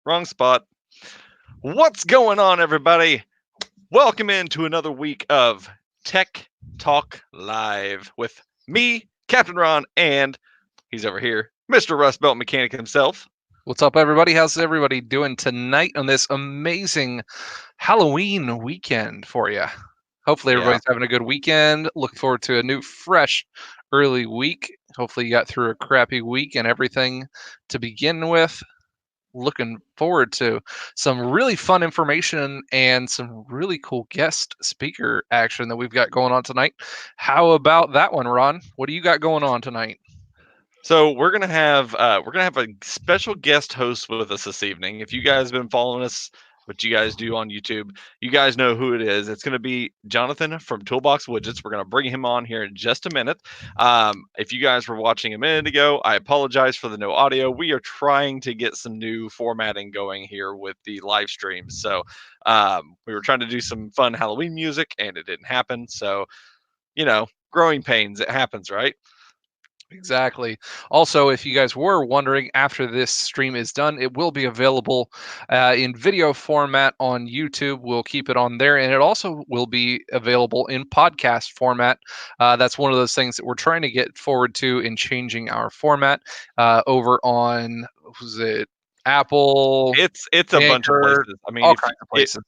Wrong spot. What's going on, everybody? Welcome into another week of Tech Talk Live with me, Captain Ron, and he's over here, Mr. Rust Belt Mechanic himself. What's up, everybody? How's everybody doing tonight on this amazing Halloween weekend for you? Hopefully, everybody's having a good weekend. Looking forward to a new, fresh, early week. Hopefully, you got through a crappy week and everything to begin with. Looking forward to some really fun information and some really cool guest speaker action that we've got going on tonight. How about that one, Ron? What do you got going on tonight? So we're gonna have a special guest host with us this evening. If you guys have been following us, what you guys do on YouTube, you guys know who it is. It's gonna be Jonathan from Toolbox Widgets. We're gonna bring him on here in just a minute. If you guys were watching a minute ago, I apologize for the no audio. We are trying to get some new formatting going here with the live streams. So we were trying to do some fun Halloween music, and it didn't happen. So growing pains. It happens, right? Exactly. Also, if you guys were wondering, after this stream is done, it will be available in video format on YouTube. We'll keep it on there, and it also will be available in podcast format. That's one of those things that we're trying to get forward to in changing our format over on, was it Apple? It's a bunch of Anchor, places. I mean, all if kinds of places.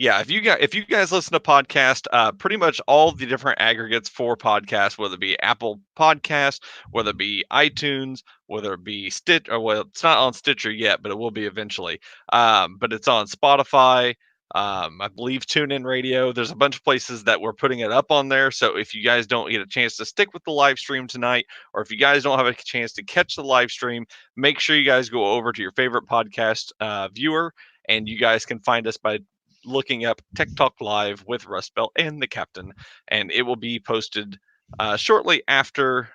yeah, if you guys listen to podcast, pretty much all the different aggregates for podcasts, whether it be Apple Podcast, whether it be iTunes, whether it be Stitch, or well, it's not on Stitcher yet, but it will be eventually. But it's on Spotify. I believe TuneIn Radio. There's a bunch of places that we're putting it up on there. So if you guys don't get a chance to stick with the live stream tonight, or if you guys don't have a chance to catch the live stream, make sure you guys go over to your favorite podcast viewer, and you guys can find us by looking up Tech Talk Live with Rust Belt and the Captain, and it will be posted shortly after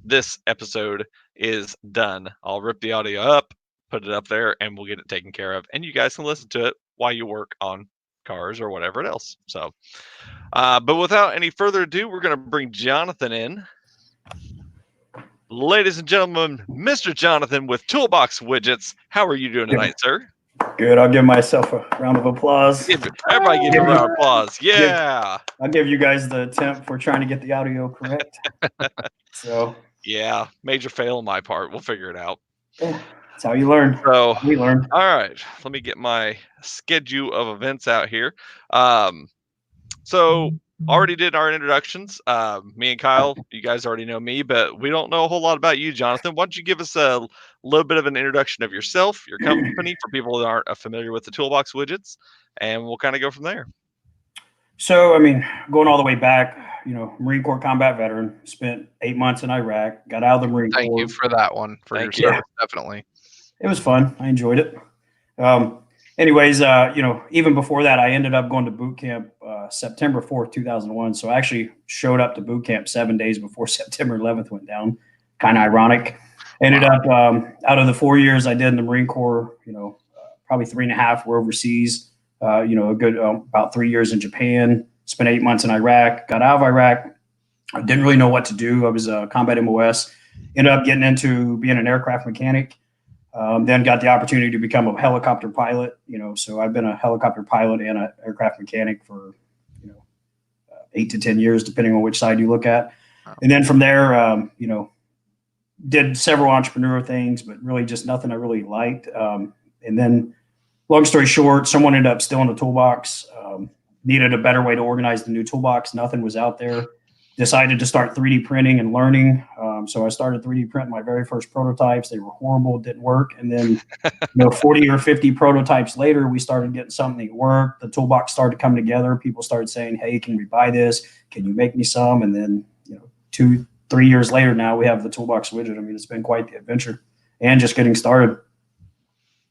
this episode is done. I'll rip the audio up, put it up there, and we'll get it taken care of, and you guys can listen to it while you work on cars or whatever else. So, but without any further ado, we're going to bring Jonathan in. Ladies and gentlemen, Mr. Jonathan with Toolbox Widgets. How are you doing tonight, sir? Good. I'll give myself a round of applause. Everybody give you a round of applause. Yeah. I'll give you guys the temp for trying to get the audio correct. So yeah, major fail on my part. We'll figure it out. That's how you learn. So we learn. All right. Let me get my schedule of events out here. So already did our introductions. Me and Kyle, you guys already know me, but we don't know a whole lot about you, Jonathan. Why don't you give us a little bit of an introduction of yourself, your company, for people that aren't familiar with the Toolbox Widgets, and we'll kind of go from there. So, I mean, going all the way back, Marine Corps combat veteran, spent 8 months in Iraq, got out of the Marine Corps. Thank you for that one, for your service, definitely. It was fun. I enjoyed it. Anyways, even before that, I ended up going to boot camp September 4th, 2001. So I actually showed up to boot camp 7 days before September 11th went down. Kind of ironic. Ended up, out of the 4 years I did in the Marine Corps, probably 3.5 were overseas. A good about 3 years in Japan. Spent 8 months in Iraq. Got out of Iraq. I didn't really know what to do. I was a combat MOS. Ended up getting into being an aircraft mechanic. Then got the opportunity to become a helicopter pilot, so I've been a helicopter pilot and an aircraft mechanic for, 8 to 10 years, depending on which side you look at. And then from there, did several entrepreneurial things, but really just nothing I really liked. And then long story short, someone ended up stealing the toolbox, needed a better way to organize the new toolbox. Nothing was out there. Decided to start 3D printing and learning. So I started 3D printing my very first prototypes. They were horrible, didn't work. And then, 40 or 50 prototypes later, we started getting something that worked. The toolbox started coming together. People started saying, hey, can we buy this? Can you make me some? And then, 2-3 years later, now we have the Toolbox Widget. I mean, it's been quite the adventure and just getting started.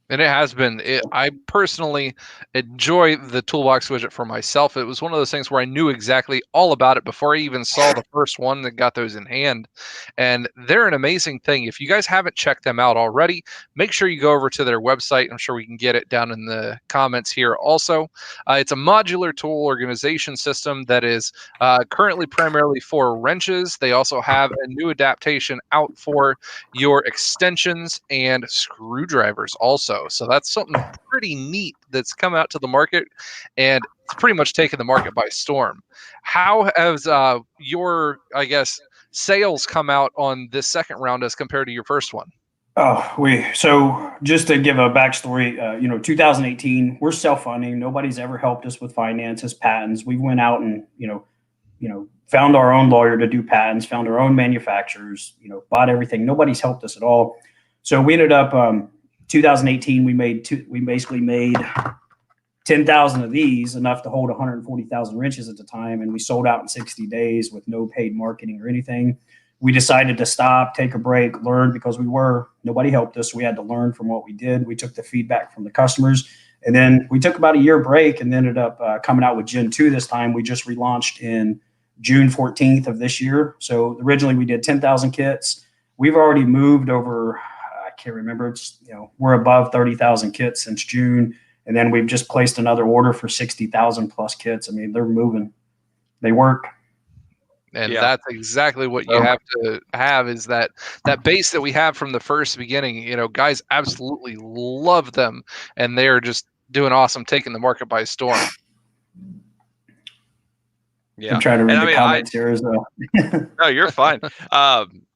And it has been. I personally enjoy the Toolbox Widget for myself. It was one of those things where I knew exactly all about it before I even saw the first one that got those in hand. And they're an amazing thing. If you guys haven't checked them out already, make sure you go over to their website. I'm sure we can get it down in the comments here also. It's a modular tool organization system that is currently primarily for wrenches. They also have a new adaptation out for your extensions and screwdrivers also. though. So that's something pretty neat that's come out to the market, and it's pretty much taken the market by storm. How has your, I guess, sales come out on this second round as compared to your first one? So just to give a backstory, 2018, we're self-funding. Nobody's ever helped us with finances, patents. We went out and, found our own lawyer to do patents, found our own manufacturers, bought everything. Nobody's helped us at all. So we ended up, 2018, we basically made 10,000 of these, enough to hold 140,000 wrenches at the time. And we sold out in 60 days with no paid marketing or anything. We decided to stop, take a break, learn, because nobody helped us. We had to learn from what we did. We took the feedback from the customers, and then we took about a year break and ended up coming out with Gen 2 this time. We just relaunched in June 14th of this year. So originally we did 10,000 kits. We've already moved over, I can't remember, we're above 30,000 kits since June. And then we've just placed another order for 60,000 plus kits. I mean, they're moving. They work. And that's exactly what you have to have, is that base that we have from the first beginning. Guys absolutely love them, and they're just doing awesome, taking the market by storm. Yeah, I'm trying to read the comments here as well. No, you're fine.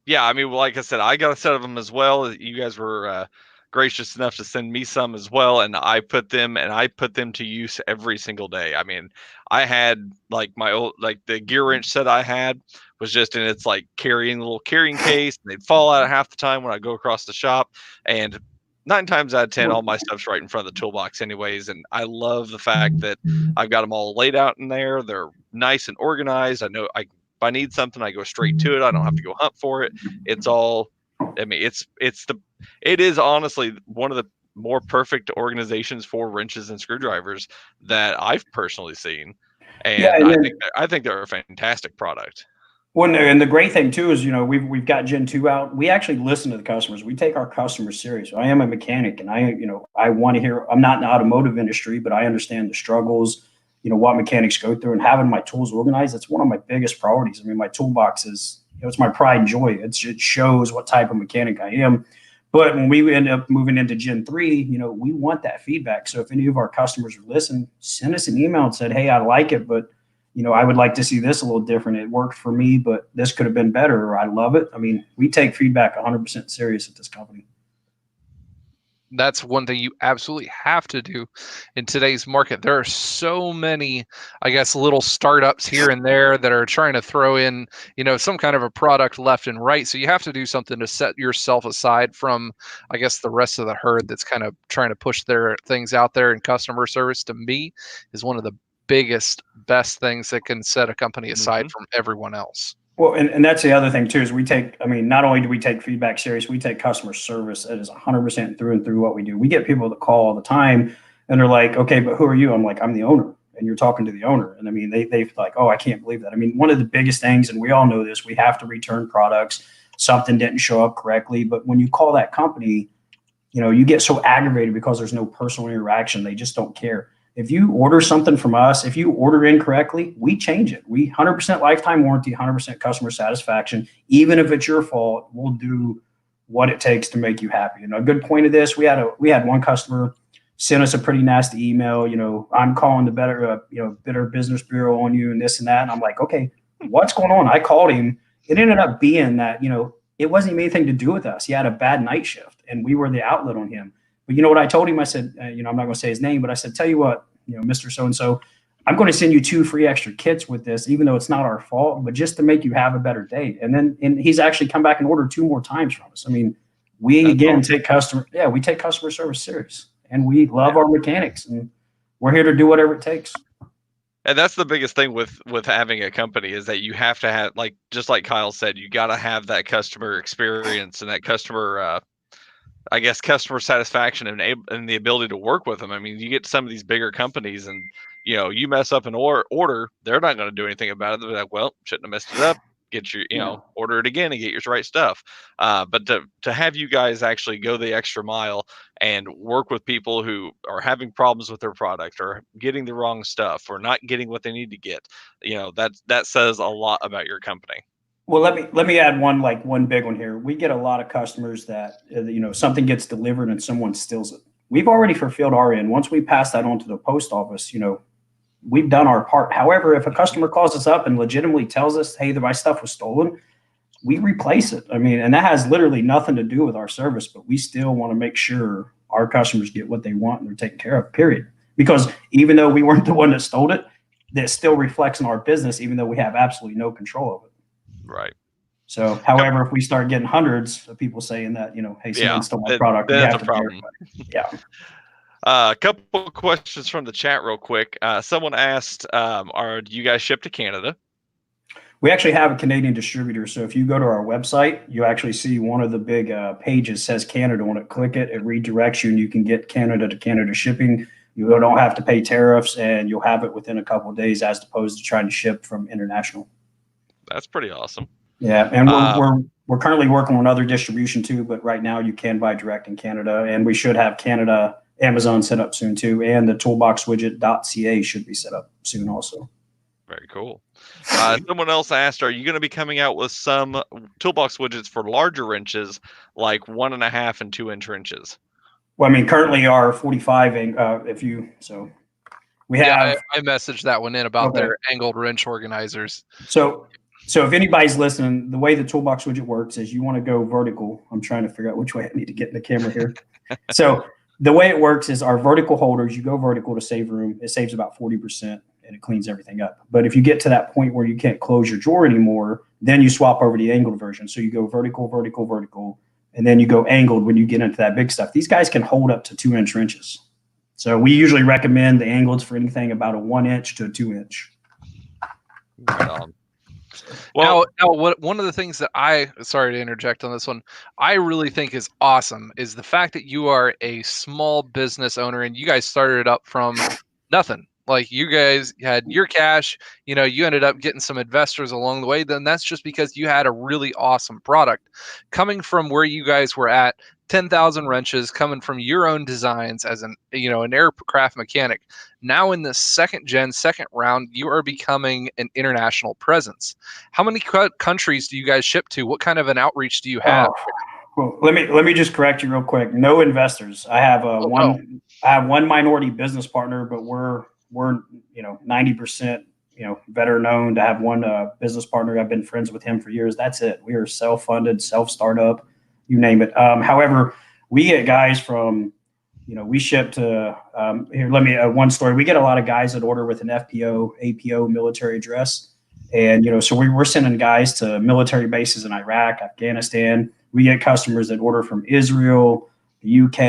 Yeah, I mean, like I said, I got a set of them as well. You guys were gracious enough to send me some as well, and I put them to use every single day. I mean, I had my old, the gear wrench set I had was just in its little carrying case, and they'd fall out half the time when I go across the shop. And 9 times out of 10, all my stuff's right in front of the toolbox anyways. And I love the fact that I've got them all laid out in there. They're nice and organized. I know if I need something, I go straight to it. I don't have to go hunt for it. It's all, I mean, it is honestly one of the more perfect organizations for wrenches and screwdrivers that I've personally seen. And I think they're a fantastic product. Well, and the great thing too is, we've got Gen 2 out. We actually listen to the customers. We take our customers serious. I am a mechanic, and I want to hear. I'm not in the automotive industry, but I understand the struggles, what mechanics go through, and having my tools organized. It's one of my biggest priorities. I mean, my toolbox is, it's my pride and joy. It shows what type of mechanic I am. But when we end up moving into Gen 3, we want that feedback. So if any of our customers are listening, send us an email and said, hey, I like it, but I would like to see this a little different. It worked for me, but this could have been better, or I love it. I mean, we take feedback 100% serious at this company. That's one thing you absolutely have to do in today's market. There are so many, I guess, little startups here and there that are trying to throw in, some kind of a product left and right. So you have to do something to set yourself aside from, I guess, the rest of the herd that's kind of trying to push their things out there. And customer service, to me, is one of the biggest, best things that can set a company aside from everyone else. Well, and that's the other thing too, is not only do we take feedback serious, we take customer service. It is 100% through and through what we do. We get people that call all the time and they're like, okay, but who are you? I'm like, I'm the owner, and you're talking to the owner. And I mean, they've like, oh, I can't believe that. I mean, one of the biggest things, and we all know this, we have to return products. Something didn't show up correctly. But when you call that company, you get so aggravated because there's no personal interaction. They just don't care. If you order something from us, if you order incorrectly, we change it. We 100% lifetime warranty, 100% customer satisfaction. Even if it's your fault, we'll do what it takes to make you happy. A good point of this, we had one customer send us a pretty nasty email. I'm calling the Better Business Bureau on you and this and that. And I'm like, okay, what's going on? I called him. It ended up being that, it wasn't even anything to do with us. He had a bad night shift, and we were the outlet on him. But you know what I told him? I said, I'm not going to say his name, but I said, tell you what, Mr. So-and-so, I'm going to send you 2 free extra kits with this, even though it's not our fault, but just to make you have a better day. And he's actually come back and ordered 2 more times from us. I mean, take customer service serious, and we love our mechanics, and we're here to do whatever it takes. And that's the biggest thing with having a company, is that you have to have, just like Kyle said, you got to have that customer experience and that customer, customer satisfaction and the ability to work with them. I mean, you get some of these bigger companies and, you mess up an order, they're not going to do anything about it. They're like, well, shouldn't have messed it up. Get your, order it again and get your right stuff. But to have you guys actually go the extra mile and work with people who are having problems with their product or getting the wrong stuff or not getting what they need to get, that says a lot about your company. Well, let me add one big one here. We get a lot of customers that, something gets delivered and someone steals it. we've already fulfilled our end. Once we pass that on to the post office, we've done our part. However, if a customer calls us up and legitimately tells us, hey, my stuff was stolen, we replace it. I mean, and that has literally nothing to do with our service, but we still want to make sure our customers get what they want and they're taken care of, period. Because even though we weren't the one that stole it, that still reflects in our business, even though we have absolutely no control of it. Right. So, however, if we start getting hundreds of people saying that, hey, someone stole my product, we have to verify. Yeah. A couple of questions from the chat real quick. Someone asked, do you guys ship to Canada? We actually have a Canadian distributor. So if you go to our website, you actually see one of the big pages says Canada. When it click it, it redirects you and you can get Canada to Canada shipping. You don't have to pay tariffs and you'll have it within a couple of days as opposed to trying to ship from international. That's pretty awesome. Yeah. And we're currently working on other distribution too, but right now you can buy direct in Canada, and we should have Canada Amazon set up soon too. And the toolboxwidget.ca should be set up soon also. Very cool. Someone else asked, are you going to be coming out with some toolbox widgets for larger wrenches, like 1.5 and 2 inch wrenches? Well, I mean, currently our 45, we have. I messaged that one in about their angled wrench organizers. So if anybody's listening, the way the toolbox widget works is you want to go vertical. I'm trying to figure out which way I need to get in the camera here. So the way it works is our vertical holders, you go vertical to save room. It saves about 40%. And it cleans everything up. But if you get to that point where you can't close your drawer anymore, then you swap over to the angled version. So you go vertical, vertical, vertical, and then you go angled when you get into that big stuff. These guys can hold up to 2 inch wrenches. So we usually recommend the angleds for anything about a 1 inch to a 2 inch. Well, one of the things that sorry to interject on this one, I really think is awesome is the fact that you are a small business owner and you guys started up from nothing. Like you guys had your cash, you ended up getting some investors along the way. Then that's just because you had a really awesome product coming from where you guys were at 10,000 wrenches, coming from your own designs as an aircraft mechanic. Now in the second round, you are becoming an international presence. How many countries do you guys ship to? What kind of an outreach do you have? Well, let me just correct you real quick. No investors. I have I have one minority business partner, but we're 90% veteran owned. I have one business partner. I've been friends with him for years. That's it. We are self-funded, self-startup, you name it. However, we get guys from we ship to one story. We get a lot of guys that order with an FPO, APO military address, and so we're sending guys to military bases in Iraq, Afghanistan. We get customers that order from Israel, the UK,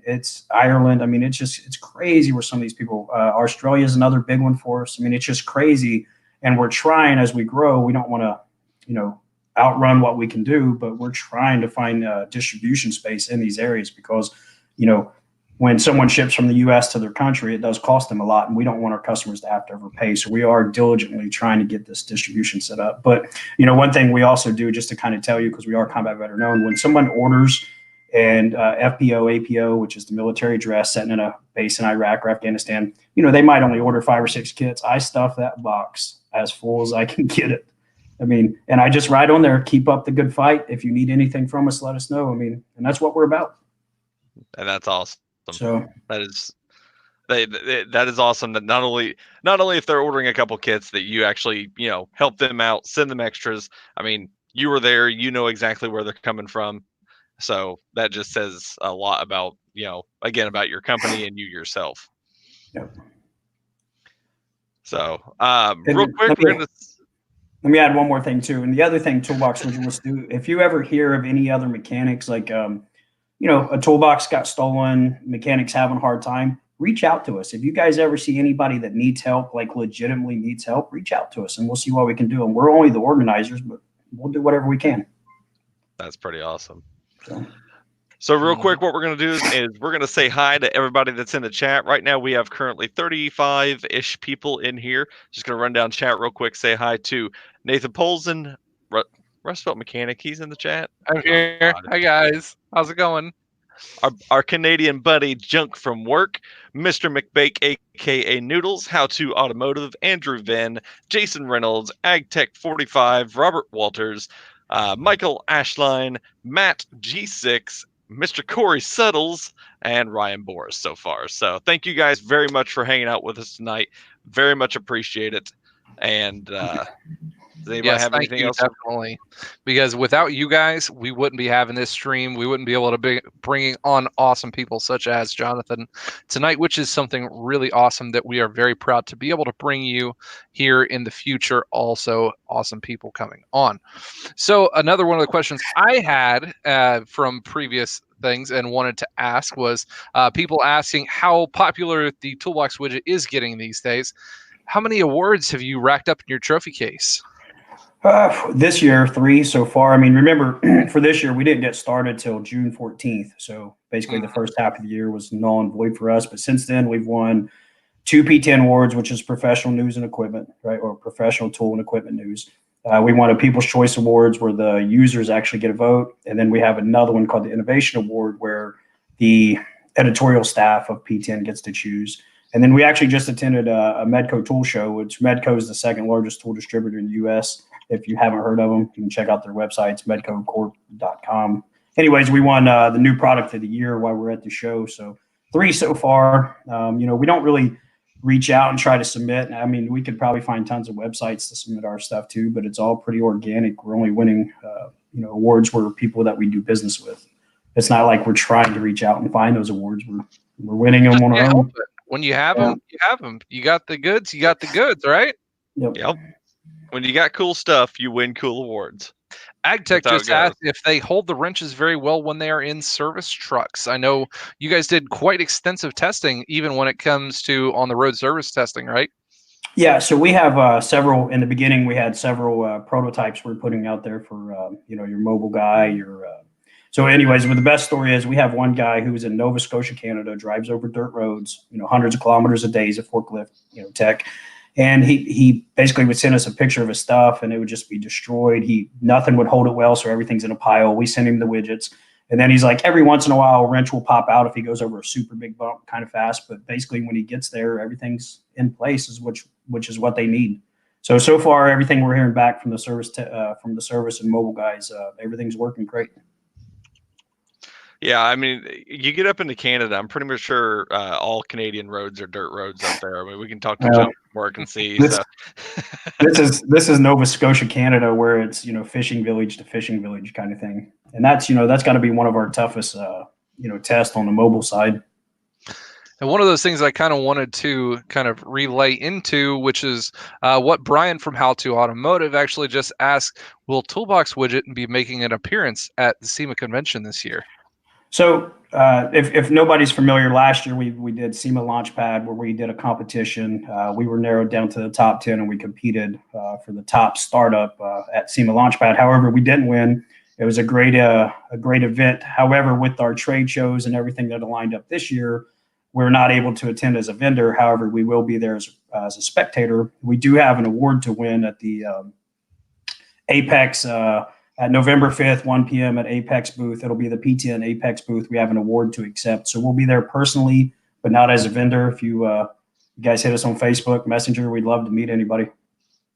it's Ireland. It's crazy where some of these people, Australia is another big one for us. It's just crazy. And we're trying as we grow, we don't want to, outrun what we can do, but we're trying to find distribution space in these areas because, when someone ships from the US to their country, it does cost them a lot. And we don't want our customers to have to overpay. So we are diligently trying to get this distribution set up. But, one thing we also do, just to kind of tell you, because we are combat veteran owned, when someone orders and FPO, APO, which is the military address, setting in a base in Iraq or Afghanistan, they might only order 5 or 6 kits. I stuff that box as full as I can get it. And I just write on there, keep up the good fight. If you need anything from us, let us know. And that's what we're about. And that's awesome. So that is awesome that not only if they're ordering a couple kits that you actually, help them out, send them extras. You were there, exactly where they're coming from. So that just says a lot about, again, about your company and you yourself. Yep. So, real quick, let me add one more thing too. And the other thing Toolbox Widgets do, if you ever hear of any other mechanics, like, a toolbox got stolen, mechanics having a hard time, reach out to us. If you guys ever see anybody that needs help, like legitimately needs help, reach out to us and we'll see what we can do. And we're only the organizers, but we'll do whatever we can. That's pretty awesome. So real quick, what we're going to do is we're going to say hi to everybody that's in the chat. Right now, we have currently 35-ish people in here. Just going to run down chat real quick, say hi to Nathan Polson, Rust Belt Mechanic. He's in the chat. I'm here. Hi, guys. How's it going? Our Canadian buddy, Junk from Work, Mr. McBake, a.k.a. Noodles, How To Automotive, Andrew Venn, Jason Reynolds, AgTech45, Robert Walters, Michael Ashline, Matt G6, Mr. Corey Suttles, and Ryan Boris so far. So thank you guys very much for hanging out with us tonight. Very much appreciate it. And does anybody have thank anything you, else? definitely. Because without you guys, we wouldn't be having this stream. We wouldn't be able to be bringing on awesome people such as Jonathan tonight, which is something really awesome that we are very proud to be able to bring you here in the future. Also, awesome people coming on. So another one of the questions I had from previous things and wanted to ask was people asking how popular the Toolbox widget is getting these days. How many awards have you racked up in your trophy case? This year, 3 so far. I mean, remember, for this year, we didn't get started till June 14th. So basically, the first half of the year was null and void for us. But since then, we've won 2 P10 awards, which is professional news and equipment, right, or professional tool and equipment news. We won a People's Choice Awards where the users actually get a vote. And then we have another one called the Innovation Award where the editorial staff of P10 gets to choose. And then we actually just attended a Medco tool show, which Medco is the second largest tool distributor in the U.S. If you haven't heard of them, you can check out their website. It's medcocorp.com. Anyways, we won the new product of the year while we're at the show. So 3 so far. We don't really reach out and try to submit. I mean, we could probably find tons of websites to submit our stuff to, but it's all pretty organic. We're only winning, awards where people that we do business with. It's not like we're trying to reach out and find those awards. We're winning them on our own. When you have them, you have them. You got the goods, right? Yep. When you got cool stuff, you win cool awards. AgTech just asked if they hold the wrenches very well when they are in service trucks. I know you guys did quite extensive testing, even when it comes to on the road service testing, right? Yeah, so we have several. In the beginning, we had several prototypes we're putting out there for your mobile guy. So, anyways, the best story is we have one guy who's in Nova Scotia, Canada, drives over dirt roads, hundreds of kilometers a day. He's a forklift, tech. And he basically would send us a picture of his stuff and it would just be destroyed. Nothing would hold it well, so everything's in a pile. We send him the widgets. And then he's like, every once in a while, a wrench will pop out if he goes over a super big bump kind of fast. But basically, when he gets there, everything's in place, which is what they need. So far, everything we're hearing back from the service and mobile guys, everything's working great. Yeah, I mean, you get up into Canada, I'm pretty much sure all Canadian roads are dirt roads up there. I mean, we can talk to John Work and see. This is Nova Scotia, Canada, where it's fishing village to fishing village kind of thing, and that's got to be one of our toughest tests on the mobile side. And one of those things I kind of wanted to kind of relay into, which is what Brian from How to Automotive actually just asked: will Toolbox Widget be making an appearance at the SEMA convention this year? So if nobody's familiar, last year we did SEMA Launchpad where we did a competition. We were narrowed down to the top 10 and we competed for the top startup at SEMA Launchpad. However, we didn't win. It was a great event. However, with our trade shows and everything that are lined up this year, we're not able to attend as a vendor. However, we will be there as a spectator. We do have an award to win at the Apex at November 5th, 1 p.m. at Apex booth. It'll be the P10 Apex booth. We have an award to accept. So we'll be there personally, but not as a vendor. If you guys hit us on Facebook, Messenger, we'd love to meet anybody.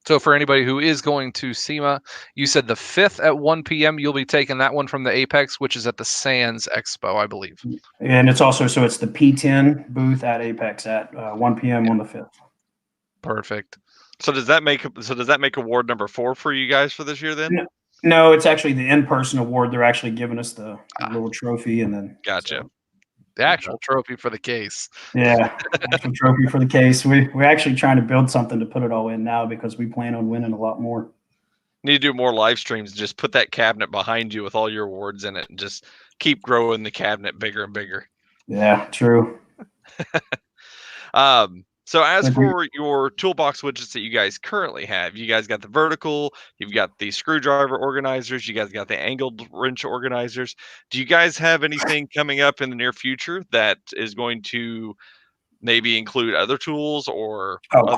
So for anybody who is going to SEMA, you said the 5th at 1 p.m. You'll be taking that one from the Apex, which is at the Sands Expo, I believe. And it's also, so it's the P10 booth at Apex at 1 p.m. on the 5th. Perfect. So does that make award number 4 for you guys for this year then? No, it's actually the in-person award. They're actually giving us the little trophy, and then gotcha. The actual trophy for the case. Yeah, actual trophy for the case. We're actually trying to build something to put it all in now because we plan on winning a lot more. Need to do more live streams. Just put that cabinet behind you with all your awards in it, and just keep growing the cabinet bigger and bigger. Yeah, true. So as for your toolbox widgets that you guys currently have, you guys got the vertical, you've got the screwdriver organizers, you guys got the angled wrench organizers. Do you guys have anything coming up in the near future that is going to maybe include other tools or? Of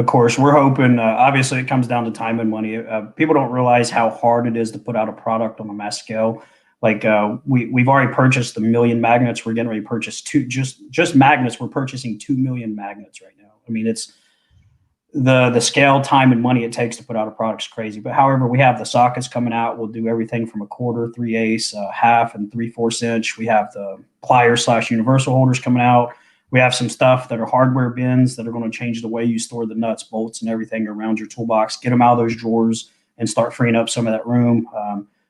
course, we're hoping. Obviously, it comes down to time and money. People don't realize how hard it is to put out a product on a mass scale. Like we've already purchased 1 million magnets. We're getting ready to purchase just magnets. We're purchasing 2 million magnets right now. I mean, the scale, time, and money it takes to put out a product is crazy. But however, we have the sockets coming out. We'll do everything from a quarter, 3/8, half, and 3/4 inch. We have the plier/universal holders coming out. We have some stuff that are hardware bins that are going to change the way you store the nuts, bolts, and everything around your toolbox. Get them out of those drawers and start freeing up some of that room.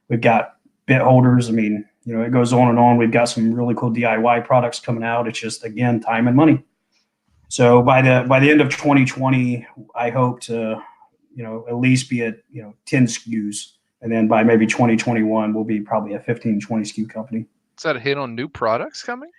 We've got bit holders. I mean, it goes on and on. We've got some really cool DIY products coming out. It's just, again, time and money. So by the end of 2020, I hope to, at least be at 10 SKUs, and then by maybe 2021, we'll be probably a 15, 20 SKU company. Is that a hit on new products coming?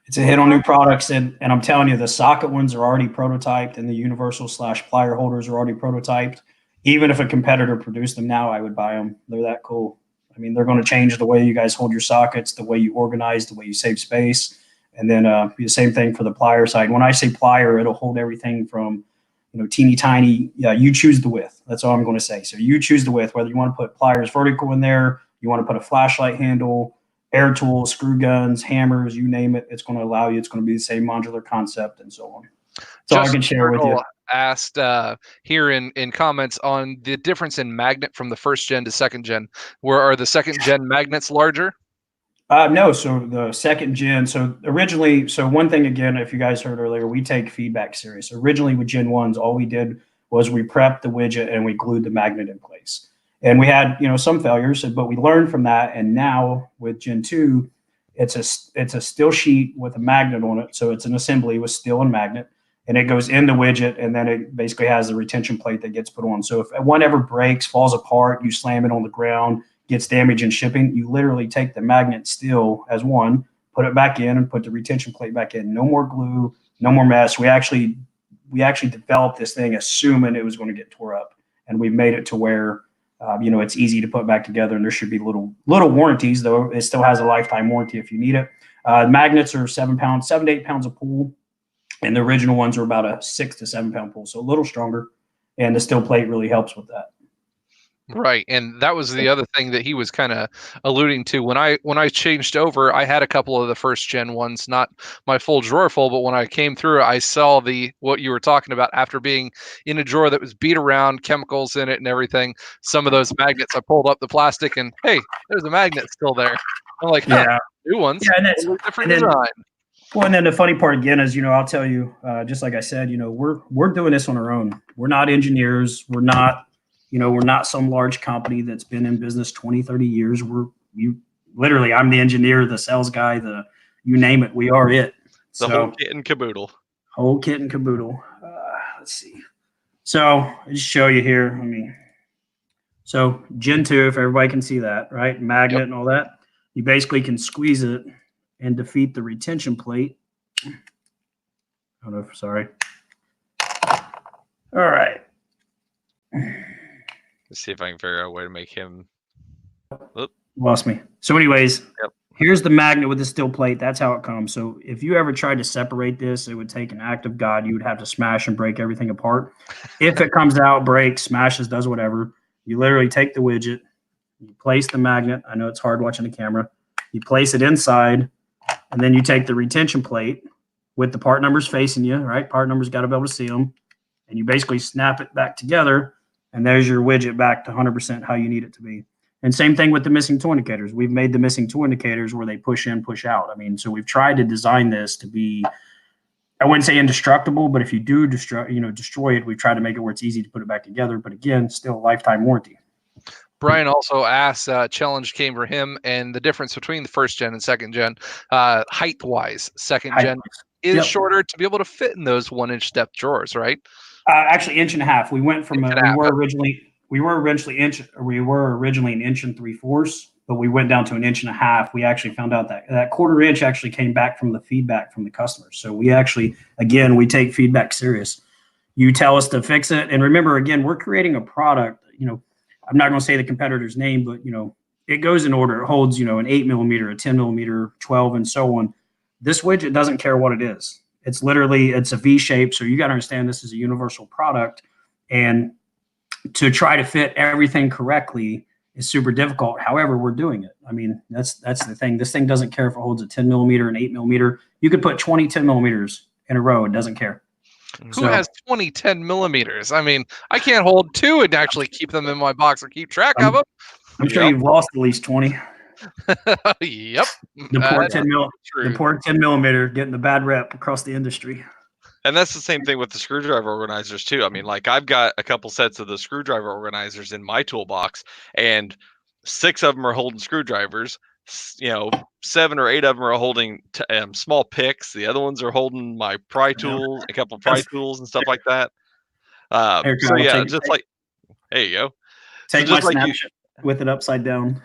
It's a hit on new products, and I'm telling you, the socket ones are already prototyped, and the universal/plier holders are already prototyped. Even if a competitor produced them now, I would buy them. They're that cool. I mean, they're going to change the way you guys hold your sockets, the way you organize, the way you save space. And then the same thing for the plier side. When I say plier, it'll hold everything from, teeny tiny. Yeah, you choose the width. That's all I'm going to say. So you choose the width, whether you want to put pliers vertical in there, you want to put a flashlight handle, air tools, screw guns, hammers, you name it. It's going to allow you. It's going to be the same modular concept and so on. So I can share with you. Asked here in comments on the difference in magnet from the first gen to second gen. Are the second gen magnets larger? No, so the second gen, originally, one thing again, if you guys heard earlier, we take feedback serious. Originally with Gen 1s, all we did was we prepped the widget and we glued the magnet in place. And we had, some failures, but we learned from that. And now with Gen 2, it's a steel sheet with a magnet on it. So it's an assembly with steel and magnet, and it goes in the widget, and then it basically has a retention plate that gets put on. So if one ever breaks, falls apart, you slam it on the ground, gets damaged in shipping, you literally take the magnet still as one, put it back in, and put the retention plate back in. No more glue, no more mess. We actually developed this thing assuming it was going to get tore up, and we made it to where it's easy to put back together. And there should be little warranties, though it still has a lifetime warranty if you need it. Magnets are 7 to 8 pounds of pull, and the original ones are about a 6 to 7 pound pull, so a little stronger. And the steel plate really helps with that. Right, and that was the other thing that he was kind of alluding to. When I changed over, I had a couple of the first gen ones, not my full drawer full, but when I came through, I saw what you were talking about. After being in a drawer that was beat around, chemicals in it and everything, some of those magnets, I pulled up the plastic and hey, there's a magnet still there. I'm like, yeah, new ones, yeah, and that's different design. Well, and then the funny part again is, I'll tell you, just like I said, we're doing this on our own. We're not engineers. We're not some large company that's been in business 20, 30 years. Literally, I'm the engineer, the sales guy, you name it. We are it. The whole kit and caboodle. Whole kit and caboodle. Let's see. So I'll just show you here. So Gen 2, if everybody can see that, right? Magnet and all that. You basically can squeeze it and defeat the retention plate. Sorry. All right. Let's see if I can figure out a way to make him. Lost me. So anyways, Here's the magnet with the steel plate. That's how it comes. So if you ever tried to separate this, it would take an act of God. You would have to smash and break everything apart. If it comes out, breaks, smashes, does whatever, you literally take the widget, you place the magnet. I know it's hard watching the camera. You place it inside, and then you take the retention plate with the part numbers facing you, right? Part numbers got to be able to see them. And you basically snap it back together, and there's your widget back to 100% how you need it to be. And same thing with the missing tool indicators. We've made the missing tool indicators where they push in, push out. I mean, so we've tried to design this to be, I wouldn't say indestructible, but if you do destroy it, we've tried to make it where it's easy to put it back together. But again, still a lifetime warranty. Brian also asked, challenge came for him, and the difference between the first gen and second gen, height-wise. Second gen is shorter to be able to fit in those 1-inch depth drawers, right? Actually, 1.5 inches. We went from we were originally an 1 3/4, but we went down to 1.5 inches. We actually found out that 1/4 inch actually came back from the feedback from the customers. So we actually, again, we take feedback serious. You tell us to fix it, and remember, again, we're creating a product. I'm not going to say the competitor's name, but it goes in order. It holds an 8 millimeter, a 10 millimeter, 12, and so on. This widget doesn't care what it is. It's a V shape. So you got to understand this is a universal product, and to try to fit everything correctly is super difficult. However, we're doing it. I mean, that's the thing. This thing doesn't care if it holds a 10 millimeter and 8 millimeter. You could put 20 10 millimeters in a row. It doesn't care. Who has 20 10 millimeters? I mean, I can't hold 2 and actually keep them in my box or keep track of them. I'm sure you've lost at least 20. Yep. The poor 10 millimeter getting the bad rep across the industry. And that's the same thing with the screwdriver organizers too. I mean, like I've got a couple sets of the screwdriver organizers in my toolbox, and 6 of them are holding screwdrivers. 7 or 8 of them are holding small picks. The other ones are holding my pry tools, a couple of pry tools and stuff like that. So yeah, just like there you go. Take my snapshot with it upside down.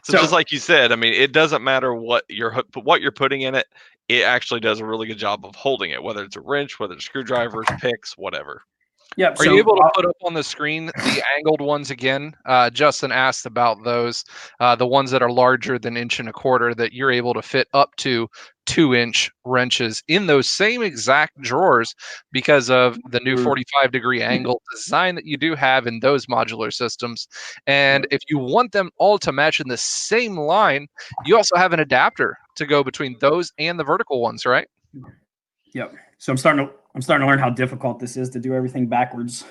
So just like you said, I mean, it doesn't matter what you're putting in it. It actually does a really good job of holding it, whether it's a wrench, whether it's screwdrivers, picks, whatever. Yep. Are you able to put up on the screen the angled ones again? Justin asked about those, the ones that are larger than 1.25 inches that you're able to fit up to 2-inch wrenches in those same exact drawers because of the new 45-degree angle design that you do have in those modular systems. And if you want them all to match in the same line, you also have an adapter to go between those and the vertical ones, right? Yep. So I'm starting to learn how difficult this is to do everything backwards.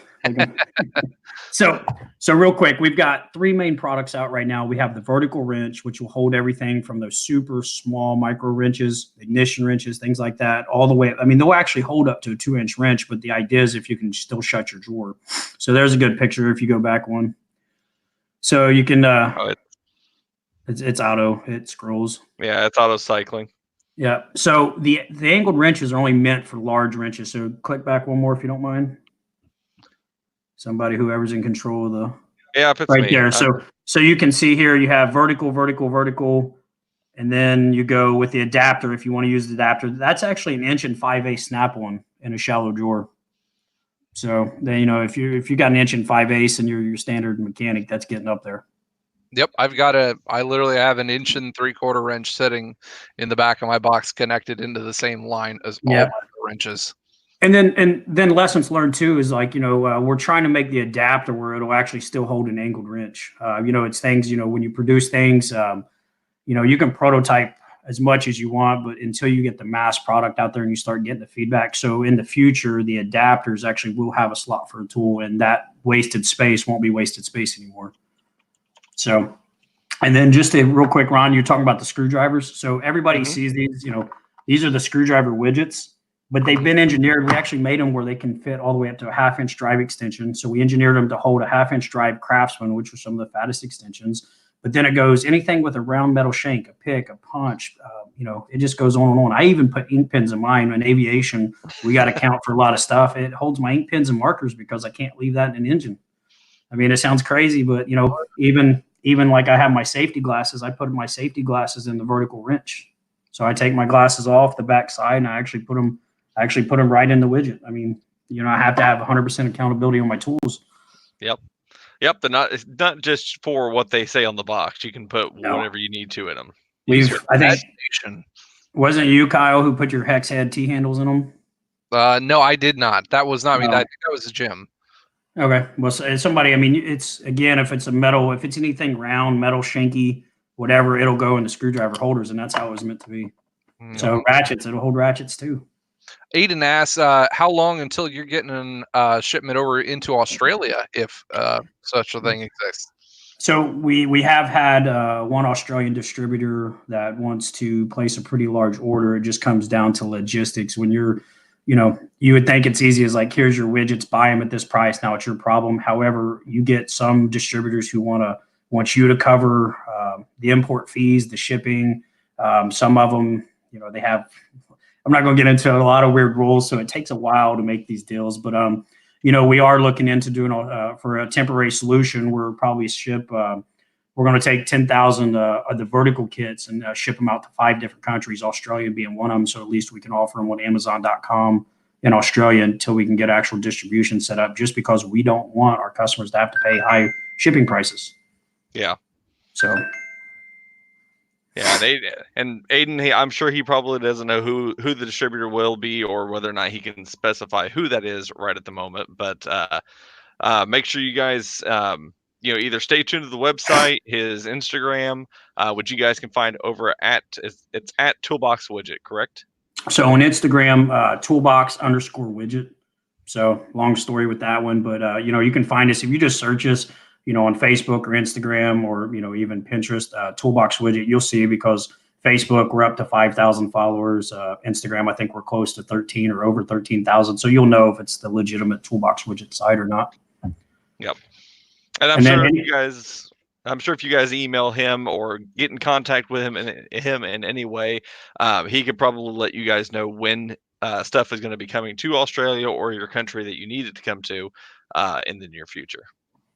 So real quick, we've got 3 main products out right now. We have the vertical wrench, which will hold everything from those super small micro wrenches, ignition wrenches, things like that, all the way. I mean, they'll actually hold up to a 2-inch wrench, but the idea is if you can still shut your drawer. So there's a good picture if you go back one. So you can, it's auto, it scrolls. Yeah, it's auto cycling. Yeah. So the angled wrenches are only meant for large wrenches. So click back one more if you don't mind. Whoever's in control of the right there. So you can see here you have vertical, vertical, vertical, and then you go with the adapter if you want to use the adapter. That's actually an 1 5/8 snap-on in a shallow drawer. So then if you got an 1 5/8 and you're your standard mechanic, that's getting up there. Yep, I literally have an 1 3/4 wrench sitting in the back of my box connected into the same line as all the wrenches. And then lessons learned too is like, we're trying to make the adapter where it'll actually still hold an angled wrench. It's things, when you produce things, you can prototype as much as you want, but until you get the mass product out there and you start getting the feedback. So in the future, the adapters actually will have a slot for a tool, and that wasted space won't be wasted space anymore. So, and then just a real quick, Ron, you're talking about the screwdrivers. So everybody sees these, these are the screwdriver widgets, but they've been engineered. We actually made them where they can fit all the way up to a 1/2-inch drive extension. So we engineered them to hold a 1/2-inch drive Craftsman, which were some of the fattest extensions. But then it goes anything with a round metal shank, a pick, a punch, it just goes on and on. I even put ink pens in mine. In aviation, we got to count for a lot of stuff. It holds my ink pens and markers because I can't leave that in an engine. I mean, it sounds crazy, but even like I have my safety glasses, I put my safety glasses in the vertical wrench. So I take my glasses off the back side and I actually put them right in the widget. I mean, I have to have 100% accountability on my tools. Yep. It's not just for what they say on the box. You can put whatever you need to in them. I think wasn't you, Kyle, who put your hex head T handles in them? No, I did not. That was not me. That was Jim. Okay. Well, somebody, I mean, it's again, if it's anything round, metal, shanky, whatever, it'll go in the screwdriver holders, and that's how it was meant to be. So ratchets, it'll hold ratchets too. Aiden asks, how long until you're getting a shipment over into Australia, if such a thing exists? So we have had one Australian distributor that wants to place a pretty large order. It just comes down to logistics. When you're you would think it's easy as like, here's your widgets, buy them at this price. Now it's your problem. However, you get some distributors who want you to cover the import fees, the shipping. Some of them, they have, I'm not going to get into a lot of weird rules. So it takes a while to make these deals, but we are looking into doing for a temporary solution. We're probably we're going to take 10,000 of the vertical kits and ship them out to 5 different countries, Australia being one of them. So at least we can offer them on Amazon.com in Australia until we can get actual distribution set up, just because we don't want our customers to have to pay high shipping prices. Yeah. So. Yeah, and Aiden, I'm sure he probably doesn't know who the distributor will be or whether or not he can specify who that is right at the moment. But make sure you guys either stay tuned to the website, his Instagram, which you guys can find over at it's at Toolbox Widget, correct? So on Instagram, Toolbox_Widget. So long story with that one, but you can find us if you just search us, on Facebook or Instagram or even Pinterest, Toolbox Widget. You'll see because Facebook we're up to 5,000 followers. Instagram I think we're close to 13 or over 13,000. So you'll know if it's the legitimate Toolbox Widget site or not. Yep. And I'm sure if you guys email him or get in contact with him in any way, he could probably let you guys know when stuff is going to be coming to Australia or your country that you need it to come to in the near future.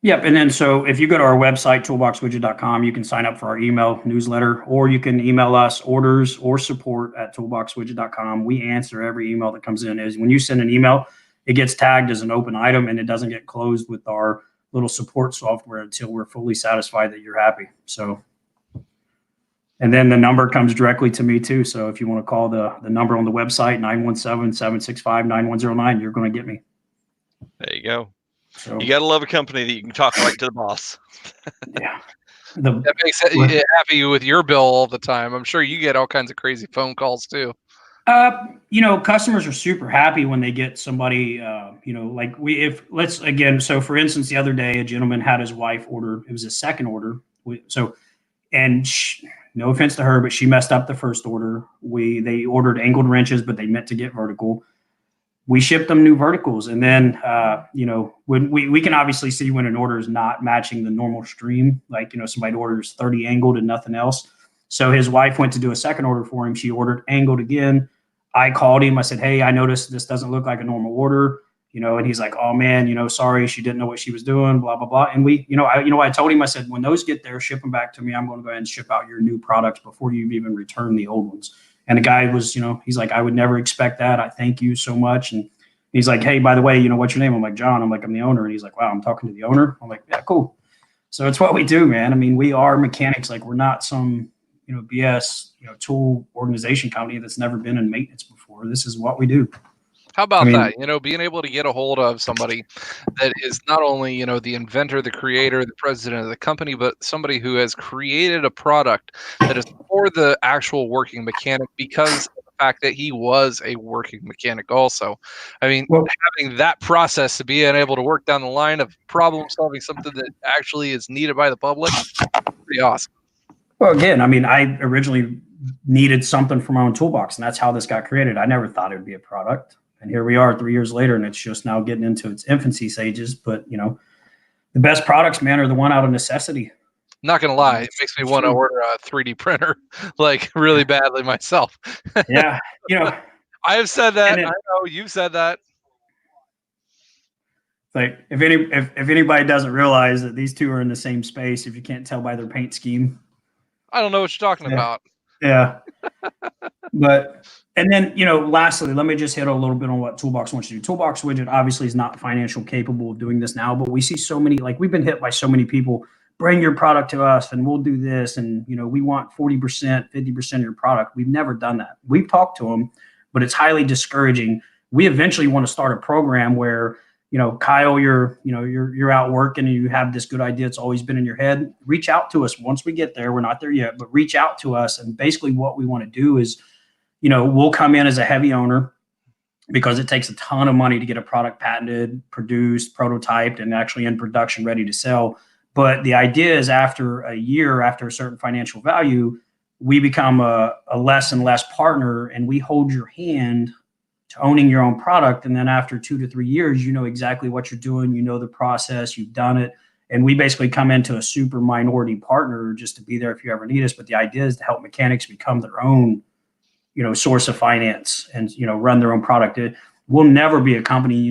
Yep. And then so if you go to our website, toolboxwidget.com, you can sign up for our email newsletter, or you can email us orders or support at toolboxwidget.com. We answer every email that comes in. When you send an email, it gets tagged as an open item and it doesn't get closed with our little support software until we're fully satisfied that you're happy. So, and then the number comes directly to me too. So if you want to call the number on the website, 917-765-9109, you're going to get me. There you go. So, you got to love a company that you can talk right to the boss. Yeah. That makes it happy with your bill all the time. I'm sure you get all kinds of crazy phone calls too. Customers are super happy when they get somebody, so for instance, the other day, a gentleman had his wife order, it was a second order. No offense to her, but she messed up the first order. They ordered angled wrenches, but they meant to get vertical. We shipped them new verticals. And then, when we can obviously see when an order is not matching the normal stream, somebody orders 30 angled and nothing else. So his wife went to do a second order for him. She ordered angled again. I called him. I said, hey, I noticed this doesn't look like a normal order, and he's like, oh man, sorry, she didn't know what she was doing, blah, blah, blah. And I told him, I said, when those get there, ship them back to me. I'm going to go ahead and ship out your new products before you even return the old ones. And the guy was, he's like, I would never expect that. I thank you so much. And he's like, hey, by the way, what's your name? I'm like, John. I'm like, I'm the owner. And he's like, wow, I'm talking to the owner. I'm like, yeah, cool. So it's what we do, man. I mean, we are mechanics. Like, we're not some BS, tool organization company that's never been in maintenance before. This is what we do. How about that? Being able to get a hold of somebody that is not only, the inventor, the creator, the president of the company, but somebody who has created a product that is for the actual working mechanic because of the fact that he was a working mechanic also. I mean, having that process to being able to work down the line of problem solving something that actually is needed by the public, pretty awesome. Well, again, I originally needed something for my own toolbox, and that's how this got created. I never thought it would be a product. And here we are 3 years later, and it's just now getting into its infancy stages. But, the best products, man, are the one out of necessity. Not going to lie. It makes me want to order a 3D printer, really badly myself. Yeah. I have said that. I know you've said that. Like if anybody doesn't realize that these two are in the same space, if you can't tell by their paint scheme. I don't know what you're talking about. Yeah. But, and then, lastly, let me just hit a little bit on what Toolbox wants to do. Toolbox Widget obviously is not financial capable of doing this now, but we see so many, we've been hit by so many people, bring your product to us and we'll do this. And, we want 40%, 50% of your product. We've never done that. We've talked to them, but it's highly discouraging. We eventually want to start a program where, Kyle, you're out working and you have this good idea. It's always been in your head. Reach out to us once we get there. We're not there yet, but reach out to us. And basically what we want to do is, we'll come in as a heavy owner because it takes a ton of money to get a product patented, produced, prototyped, and actually in production ready to sell. But the idea is after a year, after a certain financial value, we become a less and less partner and we hold your hand to owning your own product. And then after 2 to 3 years, you know exactly what you're doing. You know the process, you've done it. And we basically come into a super minority partner just to be there if you ever need us. But the idea is to help mechanics become their own, source of finance and, run their own product. We'll never be a company,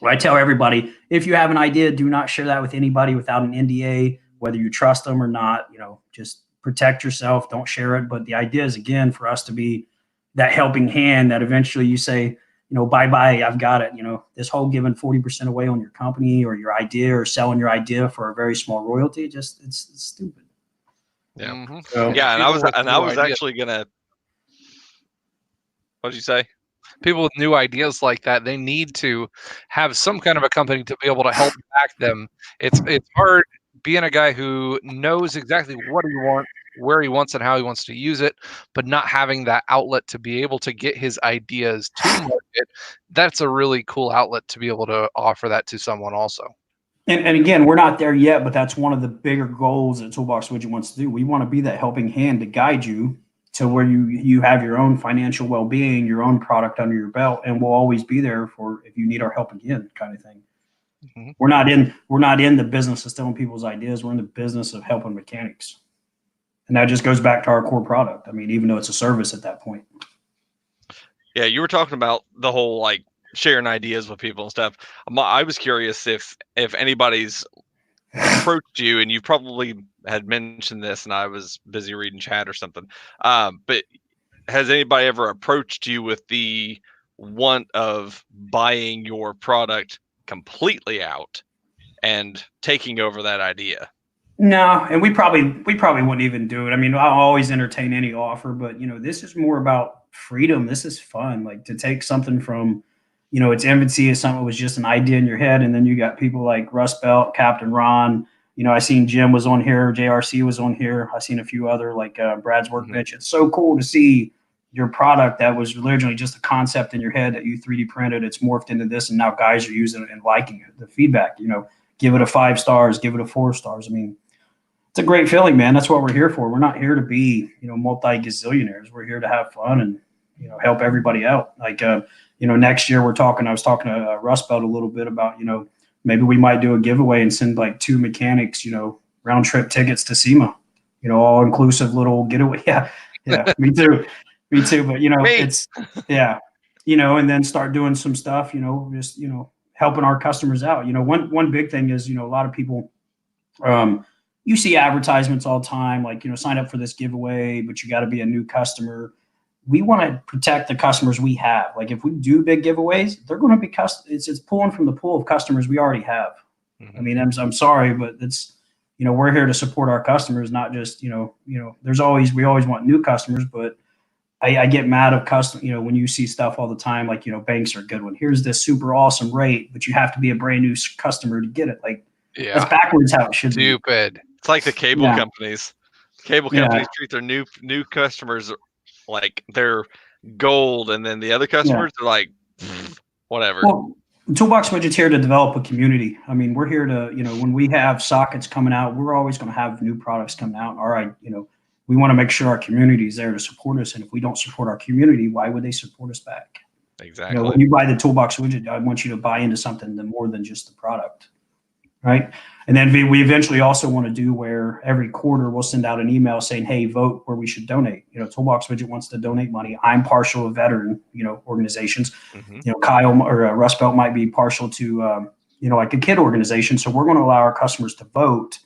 I tell everybody, if you have an idea, do not share that with anybody without an NDA, whether you trust them or not, just protect yourself, don't share it. But the idea is, again, for us to be that helping hand that eventually you say, bye-bye, I've got it. This whole giving 40% away on your company or your idea or selling your idea for a very small royalty, it's stupid. Yeah. Mm-hmm. So, yeah. And I was actually going to, what did you say? People with new ideas like that, they need to have some kind of a company to be able to help back them. It's hard being a guy who knows exactly what you want, where he wants and how he wants to use it, but not having that outlet to be able to get his ideas to market, that's a really cool outlet to be able to offer that to someone also. And again, we're not there yet, but that's one of the bigger goals that Toolbox Widget wants to do. We want to be that helping hand to guide you to where you have your own financial well-being, your own product under your belt, and we'll always be there for if you need our help again, kind of thing. Mm-hmm. We're not in the business of stealing people's ideas. We're in the business of helping mechanics. And that just goes back to our core product. I mean, even though it's a service at that point. Yeah, you were talking about the whole like sharing ideas with people and stuff. I was curious if anybody's approached you, and you probably had mentioned this, and I was busy reading chat or something. But has anybody ever approached you with the want of buying your product completely out and taking over that idea? No, and we probably wouldn't even do it. I mean, I'll always entertain any offer, but this is more about freedom. This is fun, like to take something from, its infancy as something that was just an idea in your head, and then you got people like Rust Belt, Captain Ron. I seen Jim was on here, JRC was on here. I seen a few other like Brad's Workbench. Mm-hmm. It's so cool to see your product that was originally just a concept in your head that you 3D printed. It's morphed into this, and now guys are using it and liking it. The feedback, give it a 5 stars, give it a 4 stars. I mean, it's a great feeling, man. That's what we're here for. We're not here to be, multi-gazillionaires. We're here to have fun and, help everybody out. Like, next year I was talking to Rust Belt a little bit about, maybe we might do a giveaway and send like 2 mechanics, round trip tickets to SEMA, all inclusive little getaway. Yeah. Me too. But, it's, yeah, and then start doing some stuff, just, helping our customers out. One big thing is, a lot of people, you see advertisements all the time, like, sign up for this giveaway, but you got to be a new customer. We want to protect the customers we have. Like if we do big giveaways, they're going to be it's pulling from the pool of customers we already have. Mm-hmm. I mean, I'm sorry, but it's, we're here to support our customers, not just, we always want new customers, but I get mad at when you see stuff all the time, like, banks are a good one. Here's this super awesome rate, but you have to be a brand new customer to get it. Like, yeah, that's backwards how it should be. Stupid. It's like the cable companies. Cable companies treat their new customers like they're gold, and then the other customers are like whatever. Well, Toolbox Widget's here to develop a community. I mean, we're here to, when we have sockets coming out, we're always going to have new products coming out. All right, we want to make sure our community is there to support us. And if we don't support our community, why would they support us back? Exactly. When you buy the Toolbox Widget, I want you to buy into something more than just the product. Right. And then we eventually also want to do where every quarter we'll send out an email saying, hey, vote where we should donate. Toolbox Widget wants to donate money. I'm partial to veteran, organizations. Mm-hmm. Kyle or Rust Belt might be partial to, like a kid organization. So we're going to allow our customers to vote,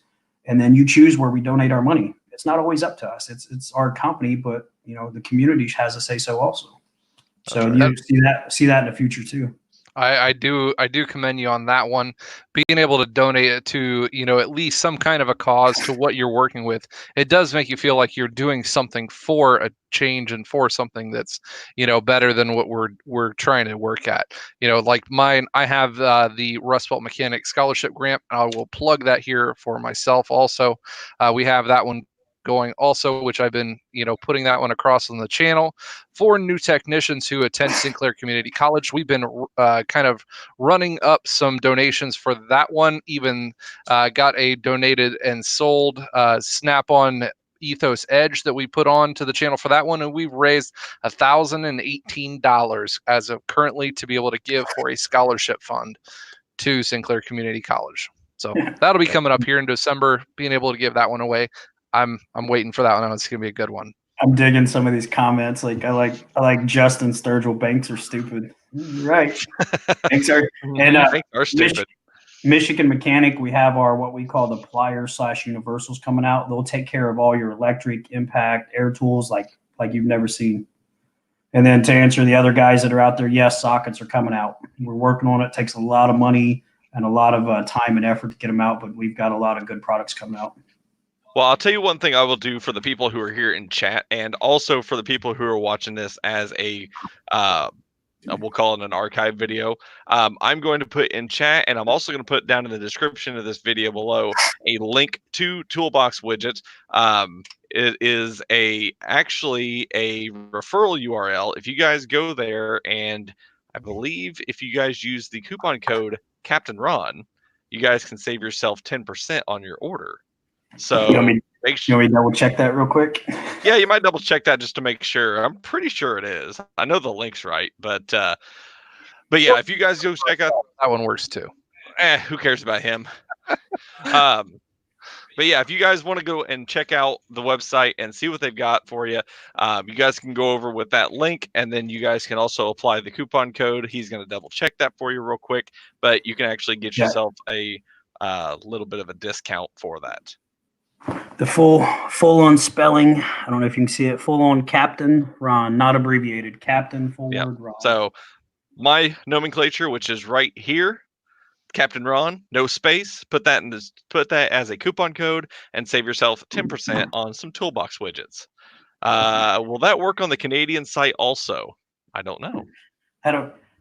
and then you choose where we donate our money. It's not always up to us. It's our company, but the community has a say so also. So you see that in the future too. I do commend you on that one. Being able to donate it to, at least some kind of a cause to what you're working with, it does make you feel like you're doing something for a change and for something that's, better than what we're trying to work at. Like mine, I have the Rust Belt Mechanic Scholarship Grant. I will plug that here for myself also. We have that one going also, which I've been, putting that one across on the channel for new technicians who attend Sinclair Community College. We've been kind of running up some donations for that one. Even got a donated and sold Snap-on Ethos Edge that we put on to the channel for that one, and we've raised $1,018 as of currently to be able to give for a scholarship fund to Sinclair Community College. So that'll be coming up here in December, being able to give that one away. I'm waiting for that one. It's gonna be a good one. I'm digging some of these comments. Like I like Justin Sturgill. Banks are stupid. Right. Banks are stupid. Michigan Mechanic. We have our what we call the pliers / universals coming out. They'll take care of all your electric, impact, air tools like you've never seen. And then to answer the other guys that are out there, yes, sockets are coming out. We're working on it. It takes a lot of money and a lot of time and effort to get them out, but we've got a lot of good products coming out. Well, I'll tell you one thing I will do for the people who are here in chat, and also for the people who are watching this as a we'll call it an archive video. I'm going to put in chat, and I'm also going to put down in the description of this video below a link to Toolbox Widgets. It is actually a referral URL. If you guys go there, and I believe if you guys use the coupon code Captain Ron, you guys can save yourself 10% on your order. So You want me to double check that real quick? Yeah, you might double check that just to make sure. I'm pretty sure it is. I know the link's right, but yeah, if you guys go check out, that one works too. Who cares about him? But yeah, if you guys want to go and check out the website and see what they've got for you, you guys can go over with that link, and then you guys can also apply the coupon code. He's going to double check that for you real quick, but you can actually get yourself a little bit of a discount for that. The full on spelling. I don't know if you can see it. Full on Captain Ron, not abbreviated. Captain full word Ron. So my nomenclature, which is right here, Captain Ron, no space. Put that as a coupon code and save yourself 10% on some Toolbox widgets. Will that work on the Canadian site also? I don't know.